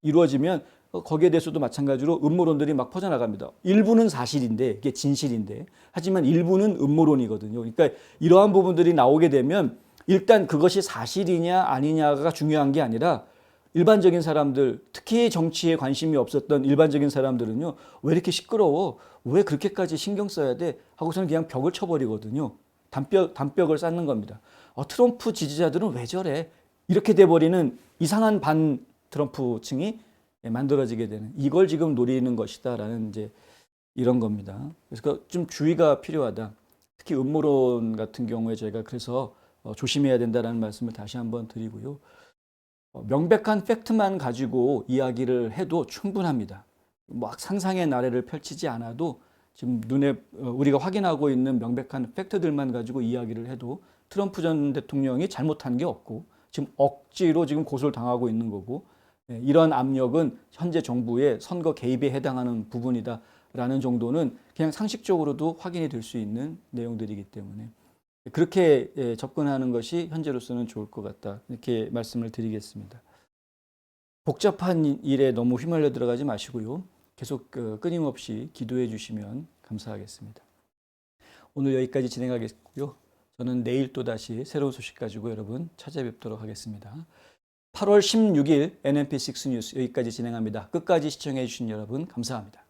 이루어지면 거기에 대해서도 마찬가지로 음모론들이 막 퍼져나갑니다. 일부는 사실인데 이게 진실인데 하지만 일부는 음모론이거든요. 그러니까 이러한 부분들이 나오게 되면 일단 그것이 사실이냐 아니냐가 중요한 게 아니라 일반적인 사람들, 특히 정치에 관심이 없었던 일반적인 사람들은요. 왜 이렇게 시끄러워? 왜 그렇게까지 신경 써야 돼? 하고서는 그냥 벽을 쳐버리거든요. 단벽을 쌓는 겁니다. 트럼프 지지자들은 왜 저래? 이렇게 돼버리는 이상한 반 트럼프층이 만들어지게 되는 이걸 지금 노리는 것이다라는 이제 이런 겁니다. 그래서 좀 주의가 필요하다. 특히 음모론 같은 경우에 저희가 그래서 조심해야 된다라는 말씀을 다시 한번 드리고요. 명백한 팩트만 가지고 이야기를 해도 충분합니다. 막 상상의 나래를 펼치지 않아도 지금 눈에 우리가 확인하고 있는 명백한 팩트들만 가지고 이야기를 해도 트럼프 전 대통령이 잘못한 게 없고 지금 억지로 지금 고소를 당하고 있는 거고 이런 압력은 현재 정부의 선거 개입에 해당하는 부분이다라는 정도는 그냥 상식적으로도 확인이 될 수 있는 내용들이기 때문에 그렇게 접근하는 것이 현재로서는 좋을 것 같다. 이렇게 말씀을 드리겠습니다. 복잡한 일에 너무 휘말려 들어가지 마시고요. 계속 끊임없이 기도해 주시면 감사하겠습니다. 오늘 여기까지 진행하겠고요. 저는 내일 또 다시 새로운 소식 가지고 여러분 찾아뵙도록 하겠습니다. 8월 16일 NMP6 뉴스 여기까지 진행합니다. 끝까지 시청해 주신 여러분 감사합니다.